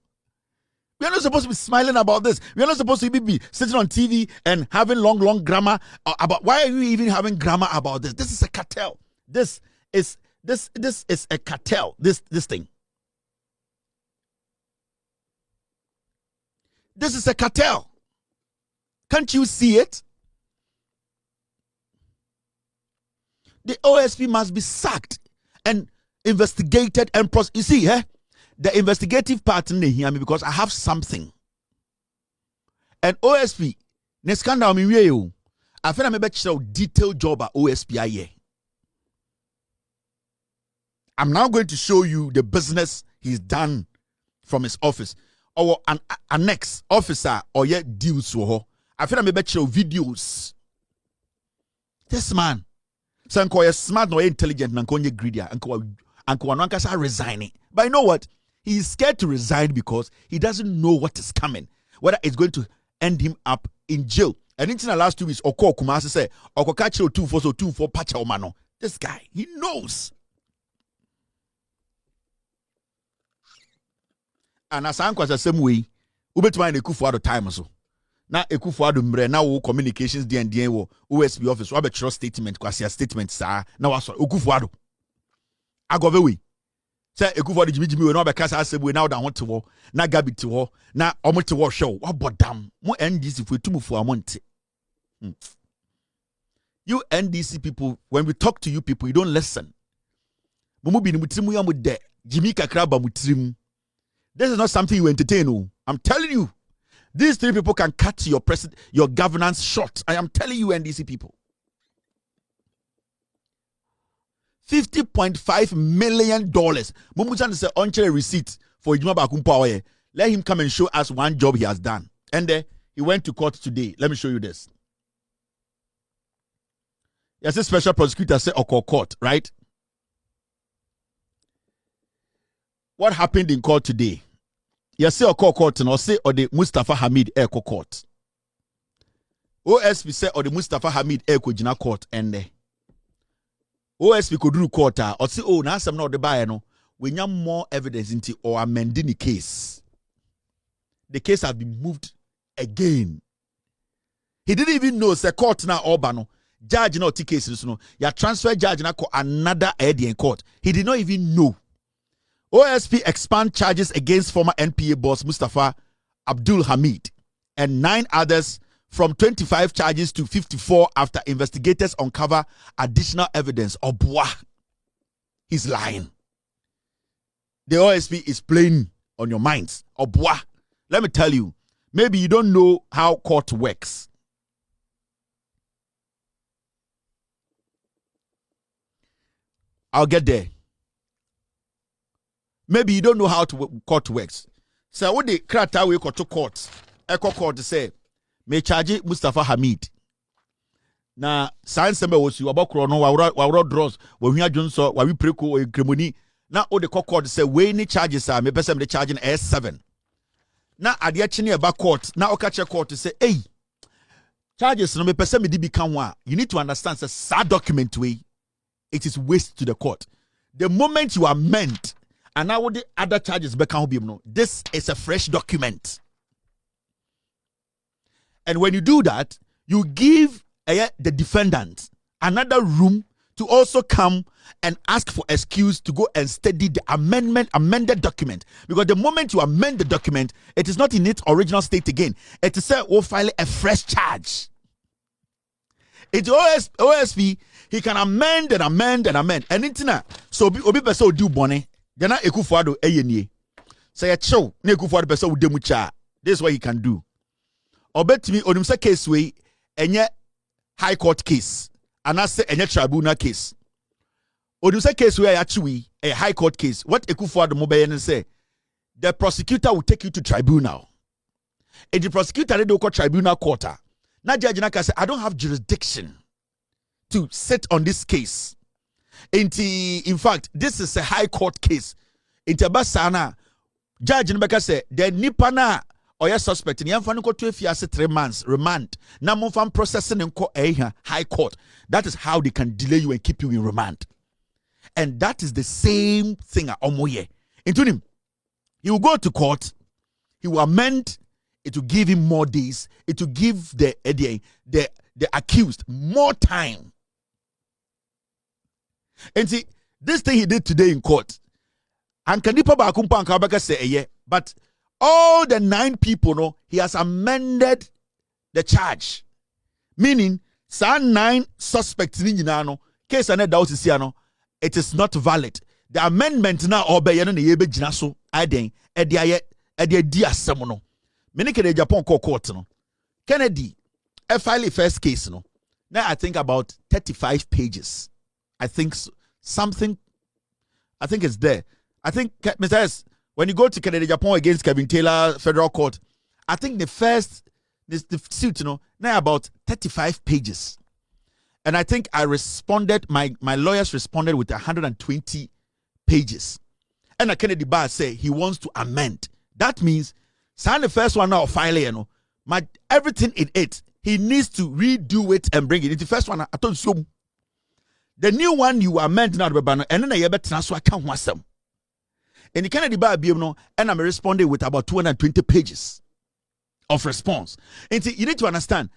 We are not supposed to be smiling about this. We are not supposed to be sitting on TV and having long grammar about why are you even having grammar about this? This is a cartel. This is a cartel. This thing. This is a cartel. Can't you see it? The OSP must be sacked and investigated and you see, the investigative part in here because I have something. And OSP, Neskanda Mirio, I feel I'm about to detailed job at OSP. I'm now going to show you the business he's done from his office. Or an ex officer or yet deals with her. I feel I'm about to show videos. This man. So you're smart, no intelligent, and you're greedy, and you're resigning. But you know what? He's scared to resign because he doesn't know what is coming. Whether it's going to end him up in jail. And in the last 2 weeks, Oko Kumasi say, Oko Kacho 2 for Pacha Omano. This guy, he knows. And as I'm the same way, Ubetman Ekufuado time also. Now Ekufuado mbre now communications D&D wo OSP office wa be trust statement kwasi statement sa na waso Ekufuado agove we say Ekufuado jimi we na be kasa asebwe na da hote wo na gabi te wo na omote wo hwe wa bodam mo NDC fu etumufu amonte. You NDC people, when we talk to you people, you don't listen. Mumu bi ni mutimu ya mu de jimi kakra ba mutirim. This is not something you entertain. I'm telling you. These 3 people can cut your governance short. I am telling you, NDC people. $50.5 million. Mumuchan say on a receipt for Ijuma Bakumpa. Let him come and show us one job he has done. And he went to court today. Let me show you this. Yes, a special prosecutor say Oko court, right? What happened in court today? Yes, say Oko court and or say or the Mustafa Hamid Eko court. OSP say or the Mustafa Hamid Eko Jina court and OSP could do court or say oh now some not the buyer no we need more evidence into or amending the case. The case has been moved again. He didn't even know say court now Obano judge no take cases no ya transfer judge na another area court. He did not even know. OSP expand charges against former NPA boss Mustafa Abdul Hamid and 9 others from 25 charges to 54 after investigators uncover additional evidence. Oh boy, he's lying. The OSP is playing on your minds. Oh boy, let me tell you, maybe you don't know how court works. I'll get there. Maybe you don't know how court works. So what the krata we go to court. Echo court say, may charge Mustafa Hamid. na science sembe wosu obokro no wa draws wa hua dwonso wa wipreko o kremoni na o de court say we ni charges a me person de charging S7 na ade akine e ba court na o ka che court say hey charges no me person me di bi kan ho a you need to understand say sa document we it is waste to the court the moment you amend and now the other charges be kan ho bi no this is a fresh document and when you do that you give the defendant another room to also come and ask for excuse to go and study the amended document. Because the moment you amend the document, it is not in its original state again. It is said we'll file a fresh charge. It's OSP, he can amend and amend and amend. And it's not. So obi person do bonne. Then Ekufuado eyenye. Say a show ne Ekufuado person udemucha. This is what he can do. Obetimi onimsa case way enye high court case and I say any tribunal case. Or you say case where actually a high court case. What Ekufuado mobile and say the prosecutor will take you to tribunal. And the prosecutor they do call tribunal quarter. Now Judge Naka say I don't have jurisdiction to sit on this case. In fact, this is a high court case. Basana Judge Naka say the nipana or your suspect in Yanfaniko 12 years 3 months remand. Now move from processing in court high court. That is how they can delay you and keep you in remand. And that is the same thing at Omoye. Into him, he will go to court, he will amend, it will give him more days, it will give the accused more time. And see, this thing he did today in court, and Kanipa Bakumpa and Kabaka say, but all the 9 people, no, he has amended the charge. Meaning, some 9 suspects in no case and doubt is no, it is not valid. The amendment now obey no yebe jinaso aden e dia asem no. Many ke Japan court no. Kennedy file first case no. Now I think about 35 pages. I think something. I think it's there. I think Mr. S, when you go to Kennedy Japan against Kevin Tailor federal court, I think the suit, you know, now about 35 pages. And I think I responded, my lawyers responded with 120 pages. And Kennedy Bar say he wants to amend. That means, sign the first one now, file, you know, everything in it, he needs to redo it and bring it. It's the first one, I told you. The new one you amend now, and then I transfer account myself. And the Kennedy Bar, you know, and I'm responding with about 220 pages of response. And you need to understand,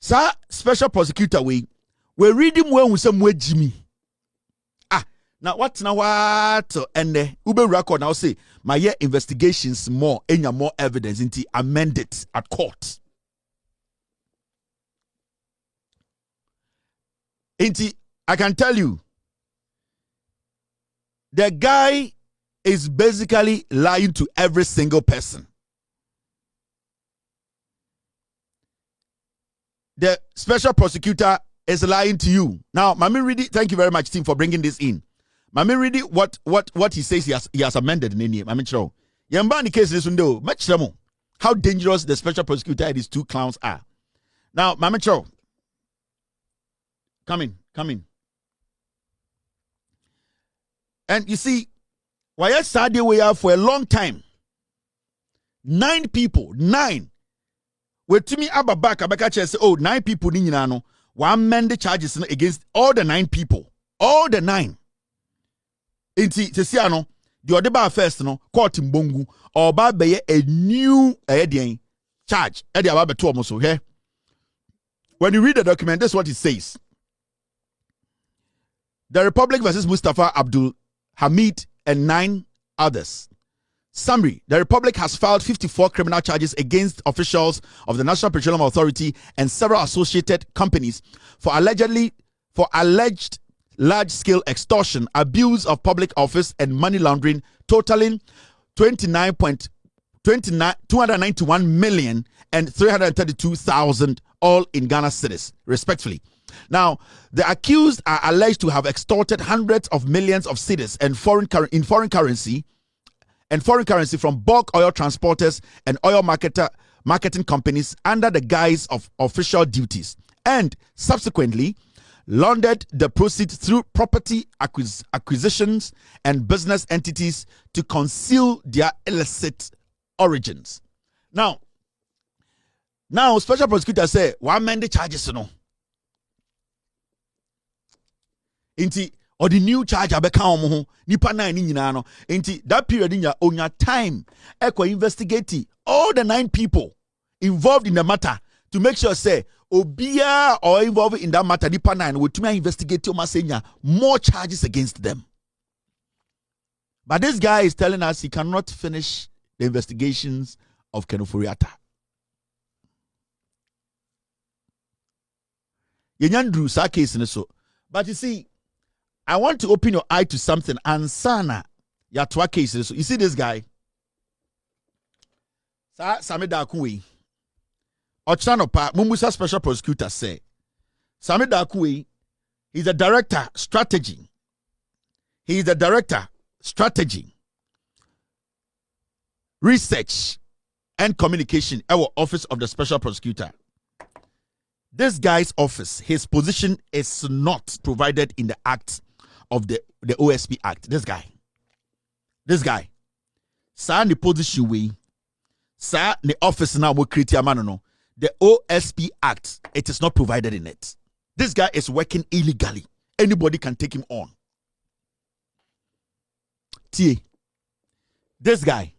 sir, special prosecutor, we're reading well with some way Jimmy. Now what and the Uber record now say my year investigations more and more evidence into amend it at court. Into I can tell you the guy is basically lying to every single person. The special prosecutor is lying to you. Now, Mami Ridi, thank you very much, team, for bringing this in. Mami Ridi, what he says he has amended in name. Mami Chro. Yambani case this window. Much more. How dangerous the special prosecutor and these 2 clowns are. Now, Mami Chro. Come in. And you see, why I started we are for a long time. 9 people, 9. With to me Abaka say, 9 people in Yinano. One amend the charges against all the 9 people. All the 9. Inti Tesiano, the Odeba first no, court in Bongu, or Babe a new charge. Okay? When you read the document, that's what it says. The Republic versus Mustafa Abdul Hamid and 9 others. Summary: the Republic has filed 54 criminal charges against officials of the National Petroleum Authority and several associated companies for alleged large-scale extortion, abuse of public office, and money laundering, totaling 291 million and 332,000, all in Ghana cedis, respectively. Now, the accused are alleged to have extorted hundreds of millions of cedis and foreign currency from bulk oil transporters and oil marketing companies under the guise of official duties and subsequently laundered the proceeds through property acquisitions and business entities to conceal their illicit origins. Now, special prosecutor say one man the charges no. Inti or the new charge abeka omo nipa na ni nyina no. Inti that period in your time echo investigate all the 9 people involved in the matter to make sure say obia or involved in that matter nipa 9 will to investigate more charges against them. But this guy is telling us he cannot finish the investigations of Atta. Yenyandru sa case in so. But you see, I want to open your eye to something. Ansana ya twa cases. So you see this guy? Samida Akui. Ochanopa, Mumusa special prosecutor say. Samida Akui, he's a director, strategy. He is the director, strategy, research, and communication at our office of the special prosecutor. This guy's office, his position is not provided in the act of the OSP Act. This guy. Sa the position we, sa the office now will create a man no. The OSP Act, it is not provided in it. This guy is working illegally. Anybody can take him on. This guy,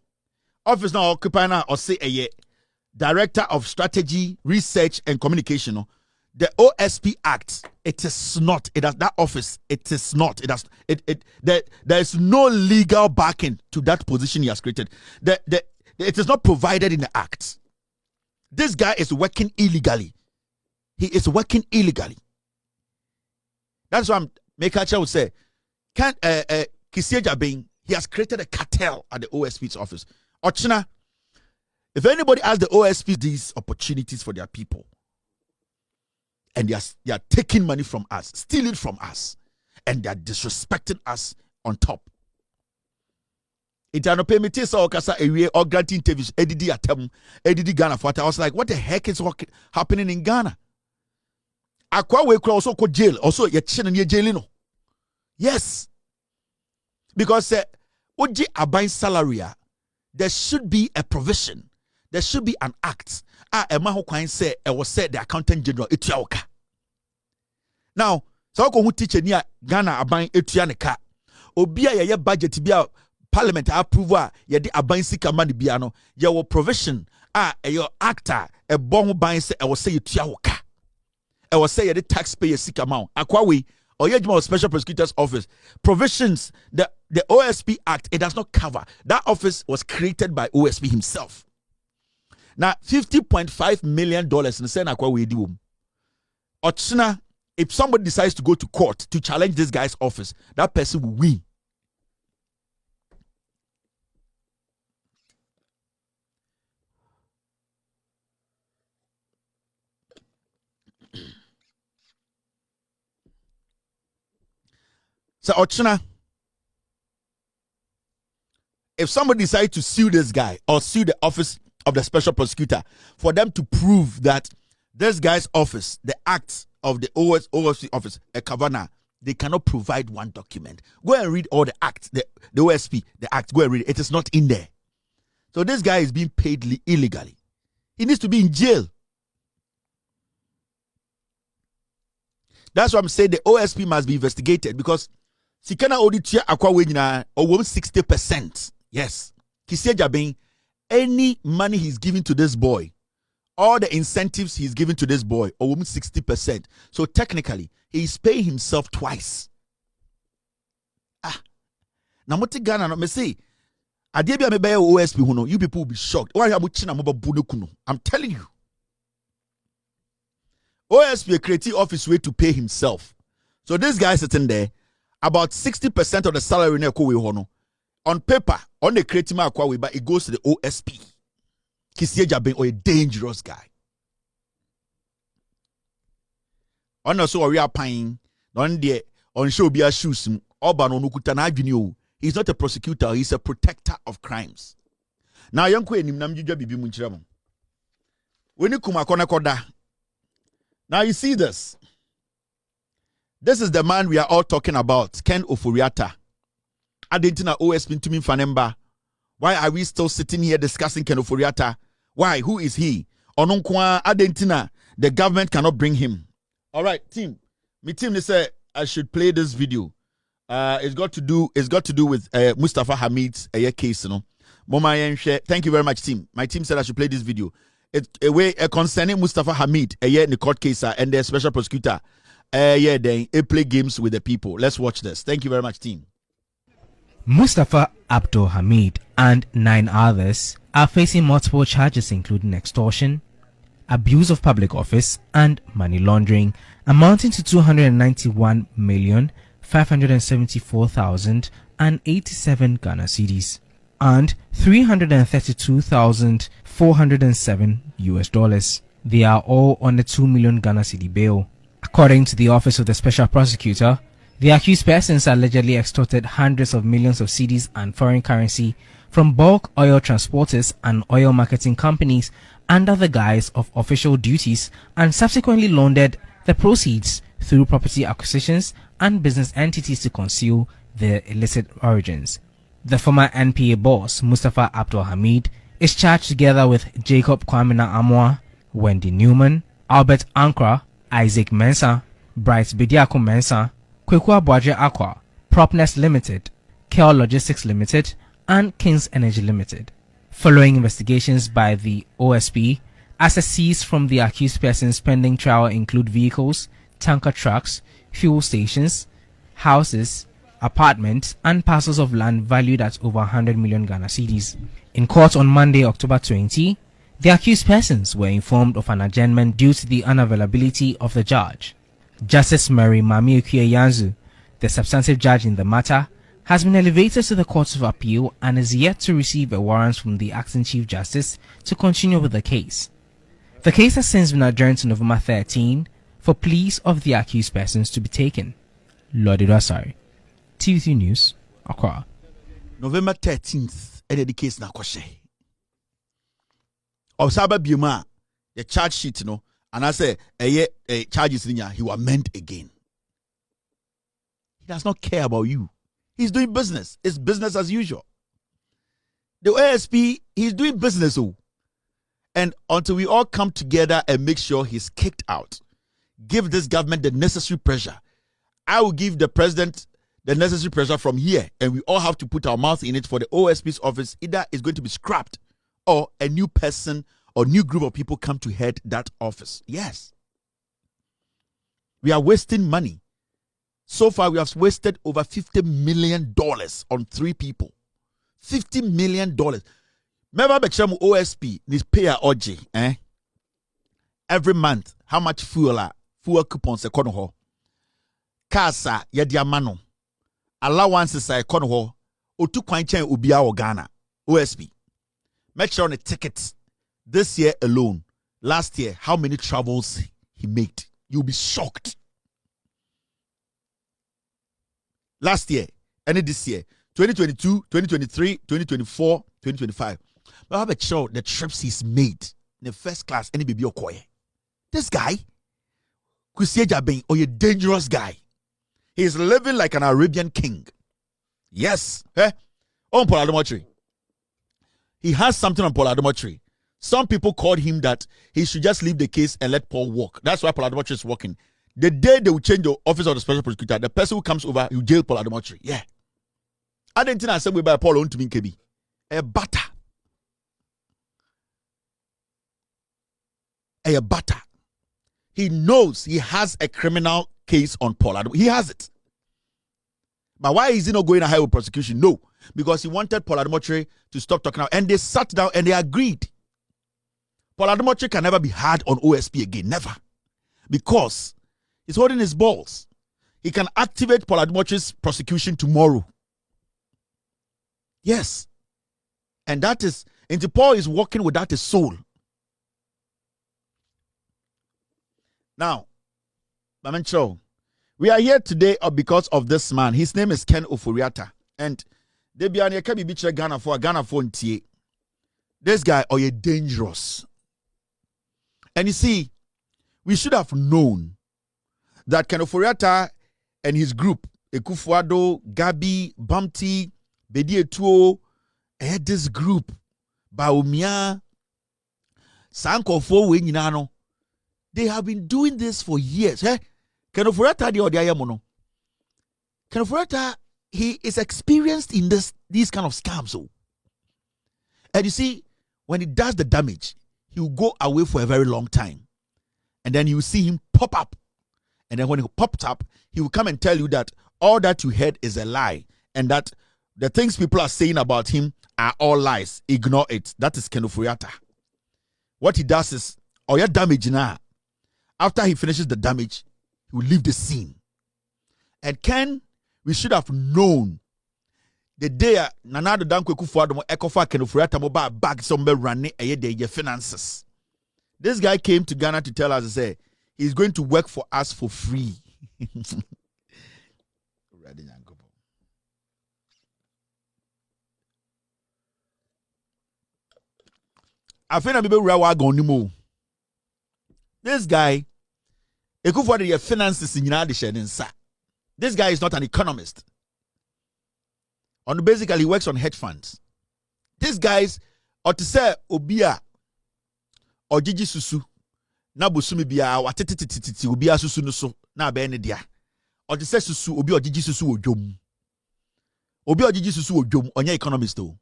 office now occupying or say a director of strategy, research, and communication. No? The OSP Act, it is not. It has that office. It is not. There is no legal backing to that position he has created. It is not provided in the Act. This guy is working illegally. He is working illegally. That's why Mekacha would say, can Kisieja Bing, he has created a cartel at the OSP's office. Ochina, if anybody asks the OSP these opportunities for their people, and they are taking money from us, stealing from us, and they are disrespecting us on top. It are no permitted so okasa ewie or granting interviews edidi atem edidi Ghana for I was like, what the heck is happening in Ghana? Akwa we could also go jail, also ye chin near jail no. Yes. Because oji abain salary, there should be a provision. There should be an act. Emma who can say it was said the accountant general etuaoka. Now, so ko hu teacher near Ghana abain etuaneka. Obia ye budget bia Parliament approve ye de aban sika mani bia no ye wo provision your actor a bon ban se e wo say tua wo ka e wo say ye de taxpayer sika ma akwa we or ye special prosecutor's office provisions the OSP Act it does not cover. That office was created by OSP himself. Now $50.5 million in say akwa we di wom ochina if somebody decides to go to court to challenge this guy's office that person will win. So Ochina, if somebody decides to sue this guy or sue the office of the special prosecutor for them to prove that this guy's office, the act of the OSP office, a Kavana, they cannot provide one document. Go and read all the acts, the OSP, the act, go and read it. It is not in there. So this guy is being paid illegally. He needs to be in jail. That's why I'm saying the OSP must be investigated because Sikana Oditia Akwa Wenina or 60%. Yes. Kisieja Bing, any money he's giving to this boy, all the incentives he's giving to this boy, or 60%. So technically, he's paying himself twice. Now what Ghana no me say, Adebia me buy OSP huno, you people will be shocked. Why am China moba bunukuno? I'm telling you. OSP a creative office way to pay himself. So this guy sitting there, about 60% of the salary on paper, on the creative akwa but it goes to the OSP. Kisieja being a dangerous guy. On also we are paying on the on show be a shoes he's not a prosecutor, he's a protector of crimes. Now young queen him nam jujwa bibi munchiramo. When you kuma kona koda Now you see this. This is the man we are all talking about, Ken Ofori-Atta. Adentina OSP to me fanemba. Why are we still sitting here discussing Ken Ofori-Atta? Why? Who is he? Ononkwa Adentina. The government cannot bring him. All right, team. My team, they say I should play this video. It's got to do with Mustafa Hamid's case, you know. Thank you very much, team. My team said I should play this video. It's a way concerning Mustafa Hamid, in the court case, and the special prosecutor. They play games with the people. Let's watch this. Thank you very much, team. Mustafa Abdul Hamid and 9 others are facing multiple charges including extortion, abuse of public office, and money laundering, amounting to 291,574,087 Ghana cedis and $332,407 They are all on a 2 million Ghana cedi bail. According to the Office of the Special Prosecutor, the accused persons allegedly extorted hundreds of millions of cedis and foreign currency from bulk oil transporters and oil marketing companies under the guise of official duties and subsequently laundered the proceeds through property acquisitions and business entities to conceal their illicit origins. The former NPA boss, Mustafa Abdul Hamid, is charged together with Jacob Kwamina Amoah, Wendy Newman, Albert Ankra, Isaac Mensah, Bright Bediako Mensah, Kwekwa Boaje Aqua, Propness Limited, Kel Logistics Limited, and Kings Energy Limited. Following investigations by the OSP, assets seized from the accused persons pending trial include vehicles, tanker trucks, fuel stations, houses, apartments, and parcels of land valued at over 100 million Ghana cedis. In court on Monday, October 20, the accused persons were informed of an adjournment due to the unavailability of the judge. Justice Mary Mamiekwe Yanzu, the substantive judge in the matter, has been elevated to the Court of Appeal and is yet to receive a warrant from the acting Chief Justice to continue with the case. The case has since been adjourned to November 13 for pleas of the accused persons to be taken. Lord Idwasari, TV3 News, Accra. November 13th, the case na kwashe. Observer Biuma, the charge sheet, you know, and I say, charges in here, he will amend again. He does not care about you. He's doing business. It's business as usual. The OSP, he's doing business. Oh. And until we all come together and make sure he's kicked out, give this government the necessary pressure. I will give the president the necessary pressure from here, and we all have to put our mouth in it for the OSP's office. Either it's going to be scrapped or a new person or new group of people come to head that office. Yes. We are wasting money. So far, we have wasted over $50 million on 3 people. $50 million. Remember, Beksham OSP, this payer OG, every month, how much fuel coupons econo Kasa yediamano. Allowances econo ho. Otu kwanchen ubia o Ghana. OSP. Make sure on the tickets. This year alone, last year, how many travels he made? You'll be shocked. Last year, and this year, 2022, 2023, 2024, 2025. But I have a show the trips he's made in the first class, any baby okoye. This guy, Kusieja Ben, or a dangerous guy. He's living like an Arabian king. Yes. On Paul Adomotri. He has something on Paul Adomotri. Some people called him that he should just leave the case and let Paul walk. That's why Paul Adomotri is walking. The day they will change the office of the special prosecutor, the person who comes over, you jail Paul Adomotri. Yeah. I didn't think I said we by Paul on to me KB. A butter. A butter. He knows he has a criminal case on Paul Adomotri. He has it. But why is he not going ahead with prosecution? No. Because he wanted Paul Adomotri to stop talking out. And they sat down and they agreed. Paul Adomotri can never be hard on OSP again. Never. Because he's holding his balls. He can activate Paul Adomotri's prosecution tomorrow. Yes. And that is, and Paul is working without a soul. Now, Mamencho, we are here today because of this man. His name is Ken Ofori-Atta. And Debiani can be Ghana for NTA. This guy are dangerous. And you see, we should have known that Kenoforiata and his group, Ekufuado, Gabi, Bumpty, Bedi Etuo, had this group, Baumia, Sankofo, Wenyinano. They have been doing this for years. Kenoforiata, the Odiayamono. Kenoforiata, he is experienced in these kind of scams. And you see, when he does the damage, he will go away for a very long time. And then you will see him pop up. And then when he popped up, he will come and tell you that all that you heard is a lie. And that the things people are saying about him are all lies. Ignore it. That is Kenoforiata. What he does is, your damage now. After he finishes the damage, he will leave the scene. And Ken, we should have known the day Nanado Danko Kufuado mo ekofa Kenoforiata mo ba bag somewhere running your finances. This guy came to Ghana to tell us, say, he's going to work for us for free. This guy, your finances in this guy is not an economist. Basically, he works on hedge funds. This guy's or to say Obia or Gigi Susu. Na busumi bia watetitititi obi asusu no so na ba ne dia o de se susu obi ogigi susu odwom obi ogigi susu odwom onye economist o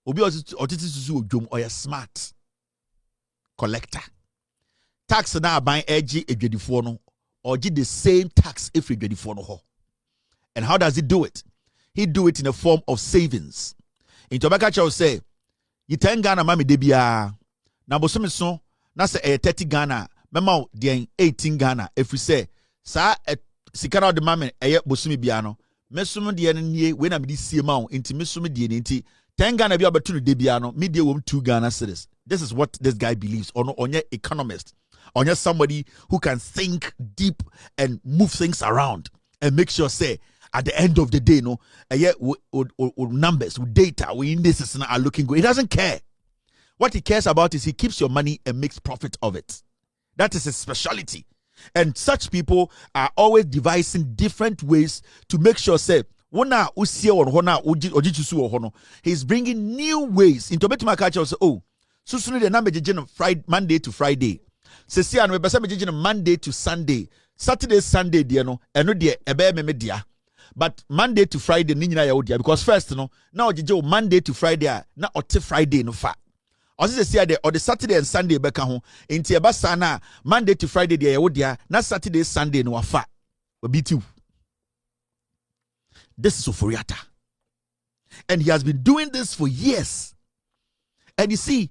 obi otiti susu odwom oya smart collector tax na aban egi edwadifo no ogi the same tax if edwadifo no ho. And how does he do it? He do it in a form of savings. In Tobacco Chow say you 10 Ghana mami de bia na bosumi so na se 30 Ghana mema de 18 Ghana if we say sa sikara de mame bosumi bia no mesum de nie we na me di sie ma nti mesum de ne nti 10 Ghana bia betu de bia no me de wom 2 Ghana cedis. This is what this guy believes. Onye economist, onye somebody who can think deep and move things around and make sure say at the end of the day numbers with data we indices are looking good. He doesn't care. What he cares about is he keeps your money and makes profit of it. That is his specialty. And such people are always devising different ways to make sure, say, he's bringing new ways. Into my culture, say, oh, so soon the number Friday, Monday to Friday. Monday to Sunday. Saturday, Sunday, but Monday to Friday, because first, now Monday to Friday, not Friday, no fa. Or the Saturday and Sunday beka ho enti eba sana Monday to Friday dey wodia na Saturday Sunday no afa obi tu. This is Oforiata, and he has been doing this for years. And you see,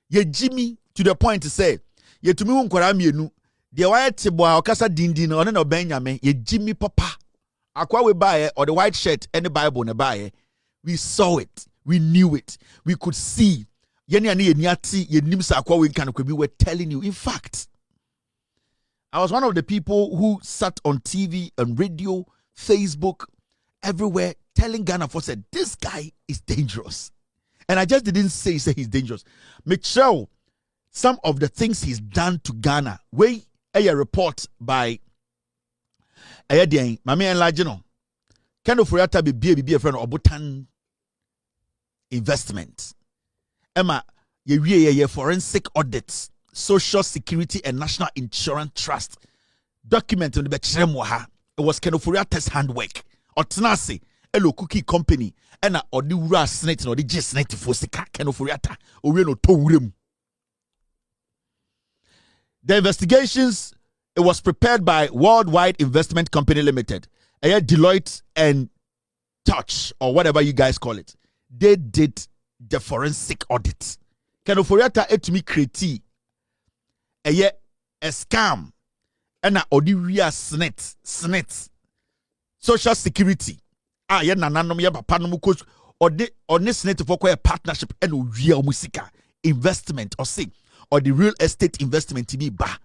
ye Jimmy to the point to say ye tumi hu nkwara mienu de white teboa okasa dindin one na obenyame ye Jimmy papa akwa we buy or the white shirt and the Bible na buy. We saw it, we knew it, we could see. We were telling you. In fact, I was one of the people who sat on TV and radio, Facebook, everywhere, telling Ghana for said, this guy is dangerous. And I just didn't say he's dangerous. Make sure some of the things he's done to Ghana. Wait, a report by Mami and Lajino. Kind of Furiata be a friend of Obutan investment. Emma, ye forensic audits, Social Security and National Insurance Trust document on the Bechemwaha. It was Kenoforiata's handwork. Or Tenase, Elo Cookie Company, and or the Ura Senate or the G Senate for Sika Kenoforiata, or no Tourim. The investigations, it was prepared by Worldwide Investment Company Limited, Deloitte and Touch, or whatever you guys call it. They did the forensic audit. Kenoforiata etumi kreti a scam and a odiria snet Social Security ye nananom ye papa nom coach or the snet for a partnership and real musika investment or say or the real estate investment to ba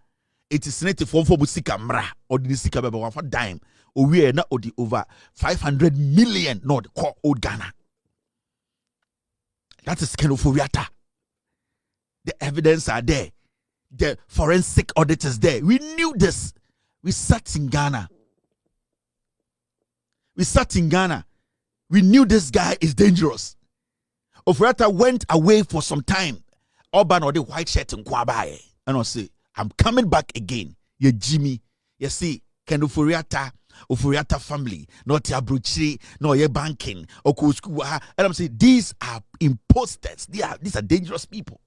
it is snet for musika mra or the sika baba one for dime or we na odi over 500 million no the core old Ghana. That is Kenoforiata. The evidence are there. the forensic auditors there. We knew this. We sat in Ghana. We knew this guy is dangerous. Oforiatta went away for some time. Oban or the white shirt in Kwabaye. And I say, I'm coming back again. You Jimmy. You see, Ken Oforiatta family, not your bruchiri, no your banking, or and I'm saying these are imposters. These are dangerous people.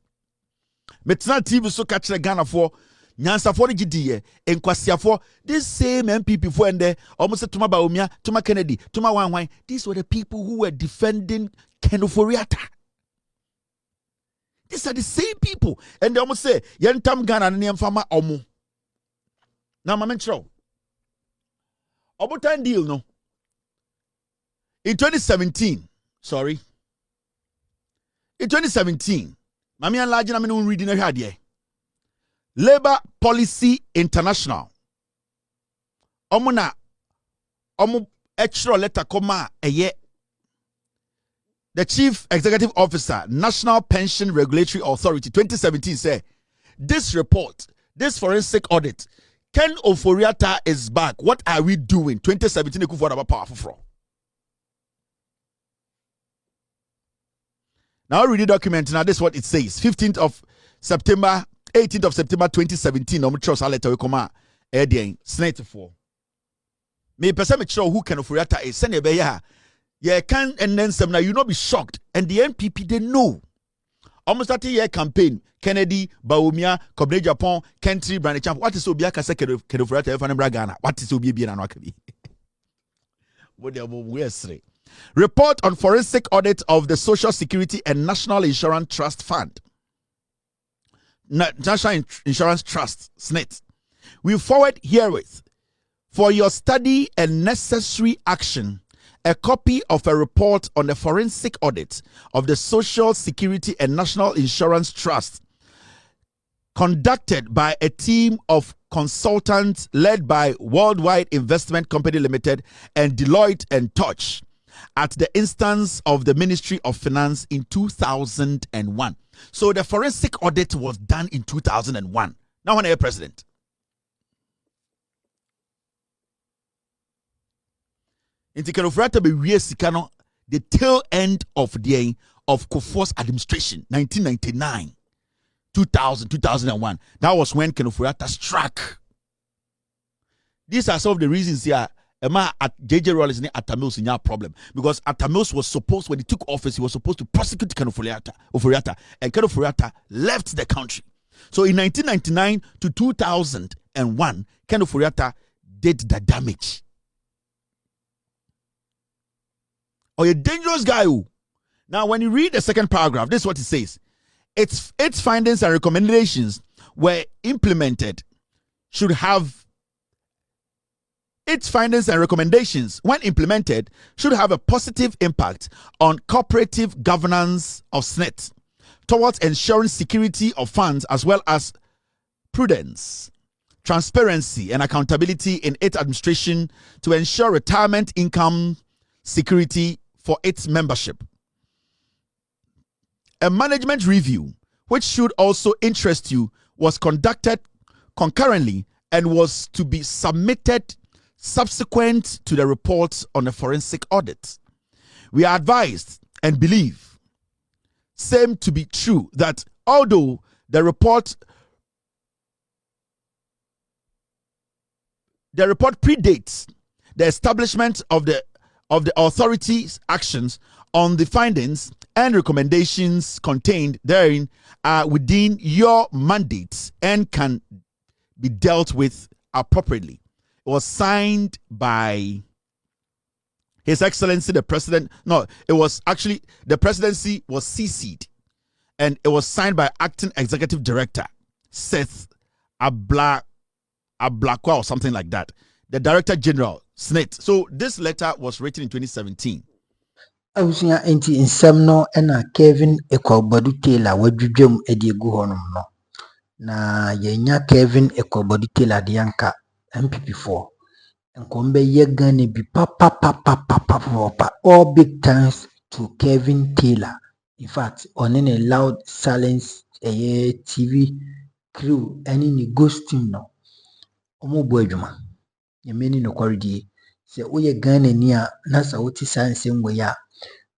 Metna TV so catch the Ghana for Nyansa for the GDA and Kwasia for this same MPP for and there almost to my Baumia, to my Kennedy, to my wine. These were the people who were defending Ken Oforiatta. These are the same people. And they almost say, Yentam Ghana and Yamfama Omu. Now, my mentor. About time deal, no. In 2017, Mami and Lajin, I'm not reading a hadie. Labor Policy International. Omuna, extra letter comma a year. The Chief Executive Officer, National Pension Regulatory Authority, 2017 say, this report, this forensic audit, Ken Oforiatta is back. What are we doing? 2017, they could about powerful from. Now read the document. Now this is what it says. 18th of September 2017. I'm sure I'll let you come out. Senate for. Me person me sure who Ken Oforiatta is. Send a yeah, can and then some now you not be shocked. And the NPP they know. Almost starting year campaign. Kennedy, Baumia, Kobne Japan, Kentry, Brand Champ. What is Obiaka second Oforiatta F and Bragana? What is Obi and Wakabi? What they are report on forensic audit of the Social Security and National Insurance Trust Fund. National Insurance Trust, SNIT. We forward herewith for your study and necessary action a copy of a report on the forensic audit of the Social Security and National Insurance Trust conducted by a team of consultants led by Worldwide Investment Company Limited and Deloitte and Touch at the instance of the Ministry of Finance in 2001. So the forensic audit was done in 2001. Now when are you president? In Oforiatta be sikano the tail end of the Kufuor's administration, 1999, 2000, 2001. That was when Ken Oforiatta struck. These are some of the reasons here. Emma at JJ Rollins and Atta Mills in your problem because Atta Mills was supposed, when he took office, he was supposed to prosecute Ken Oforiatta, and Ken Oforiatta left the country. So in 1999 to 2001, Ken Oforiatta did the damage. Or a dangerous guy who. Now, when you read the second paragraph, this is what it says. Its findings and recommendations were implemented should have its findings and recommendations, when implemented, should have a positive impact on cooperative governance of SNET towards ensuring security of funds as well as prudence, transparency, and accountability in its administration to ensure retirement income security for its membership. A management review, which should also interest you, was conducted concurrently and was to be submitted subsequent to the report on the forensic audit. We are advised and believe same to be true that although the report predates the establishment of the authority's actions on the findings and recommendations contained therein are within your mandates and can be dealt with appropriately. It was signed by His Excellency the President. No, it was actually the presidency was CC'd, and it was signed by Acting Executive Director Seth Ablakwa or something like that, the Director General SNIT. So this letter was written in 2017. Awusia enti nsɛm no na Kevin Ekwabadu Tailor wadwudwam edi egu honom no. Na yenya Kevin Ekwabadu Tailor de anka MPP4. Nkombe yegane bi papa. All big thanks to Kevin Tailor. In fact, on a loud silence TV crew any ni ghost team no omo bo adwuma nyame ni nokwaredie se woyɛ Ghana ni a na sa wote sanse ngwe ya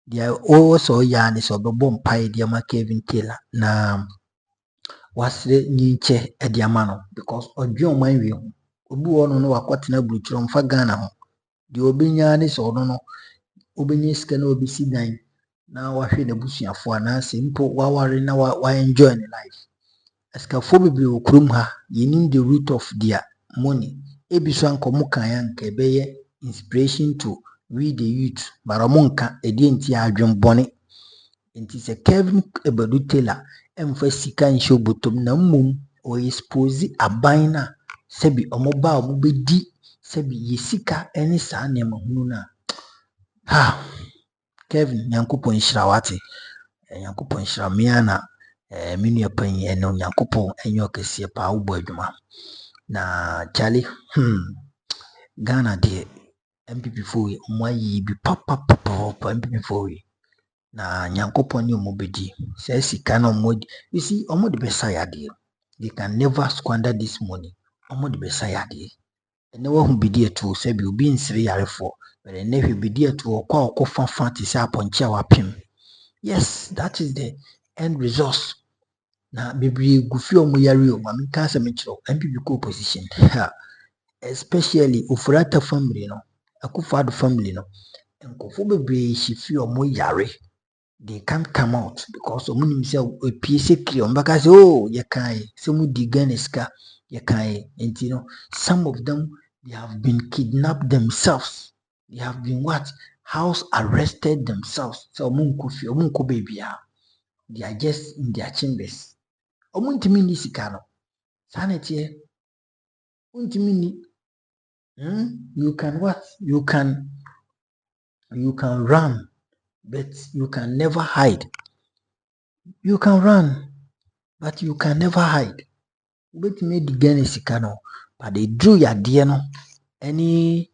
dia o so ya ni so bebo mpai dia ma Kevin Tailor na wasre nyinche de ama no because odwe oman wi ho obi wo no wakotena bruturo mfa Ghana ho de obenya ne so no obenya sika na obi si dan na wahwe na busuafo ana simple waware na wa enjoy the life askafo bebre okurum ha yenim the root of their money ebi so ankomo kan ya nka ebeye inspiration to we the youth baromo nka edi nti adwen bone nti se Kevin Ebadu Tailor emfa sika nhye obotom na mmom o expose aban na sebi omoba omobedi sebi yesika eni saa nema hunu na ha Kevin Nyankopon hyira wate Nyankopon hyira me na menu apan eno Nyankopon enyo kese pa wo bo adwuma na Charlie Ghana de MPP for omo yi bi papa MPP for na Nyankopon ni omo bedi say sika na omo you see omo de besa yade they can never squander this money omo de besa yade ene wo hu bidi eto say bi obi nsire yarefo but ene hwe bidi eto kwa okofa ti say aponche a wapem. Yes, that is the end result. Na bibiri gufi omo yare o ma nka se me kiro MPP ko opposition especially Ofurata family no Akufo-Addo family no nkofo bibiri shifi omo yare they can't come out because omo nim say opie sekre omo baka say oh ye kai se mu di Ghana ska ye kai enti no some of them they have been kidnapped themselves, they have been what house arrested themselves so omo nkofi omo nko babia they are just in their chambers omo ntimi ni sika no sanete ntimi ni you can what you can run but you can never hide. You can run but you can never hide. But me di Ghana sika no but they drew ya de no any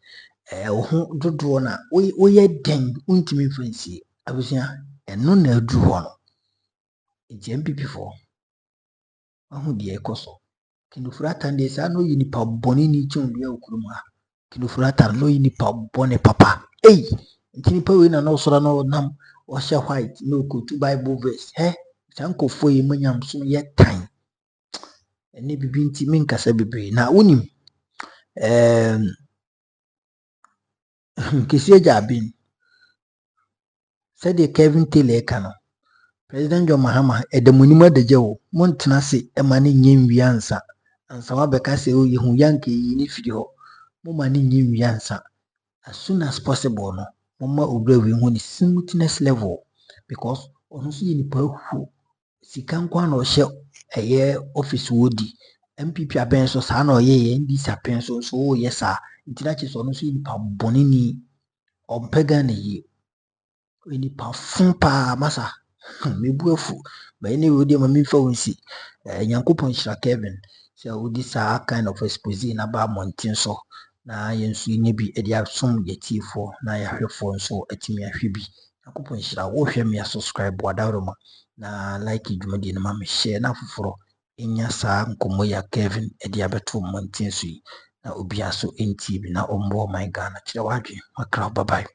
ho dodo na wo ye den ntimi fancy abusia eno na adu ho no MPP for ahu de ekoso Kinofurata ndi sa no yi nipa boni ni chundu ya okurum ha Kinofurata no yi nipa boni papa nti nipa we na no sora no nam o hye white no kotu Bible verse sankofo yi manyam so ye tan ene bibi nti menkasa bebre na wonim kesi Jabin said Kevin Tailor ka no President John Mahama edamunim adagye wo montena se emane nyemwi ansa wabeka se o yehu yanke yi ni firi ho mo mane nyemwi ansa as soon as possible no mama obra we hu ni smoothness level because ono so yi nipa hu sika nkwa na o hye eye office wodi MPP aben so sa na oyeye ndi sapen so o yesa ntina che so ono so yi nipa bonini ompega na yi nipa fumpa masa mebuafu ba ene we de ma memfa wonsi Nyankopon hyira Kevin so wodi sa kind of expose na ba montin so na yensu nye bi e dia som yetifo na yahwefo so atimi ahwe bi Nyankopon hyira wo hwe me subscribe wadawroma na like dwumadi na ma me share na foforo enya sa nkomo ya Kevin e dia beto montin so yi na obi aso enti bi na ombo my Ghana kire wadwe makra bye bye.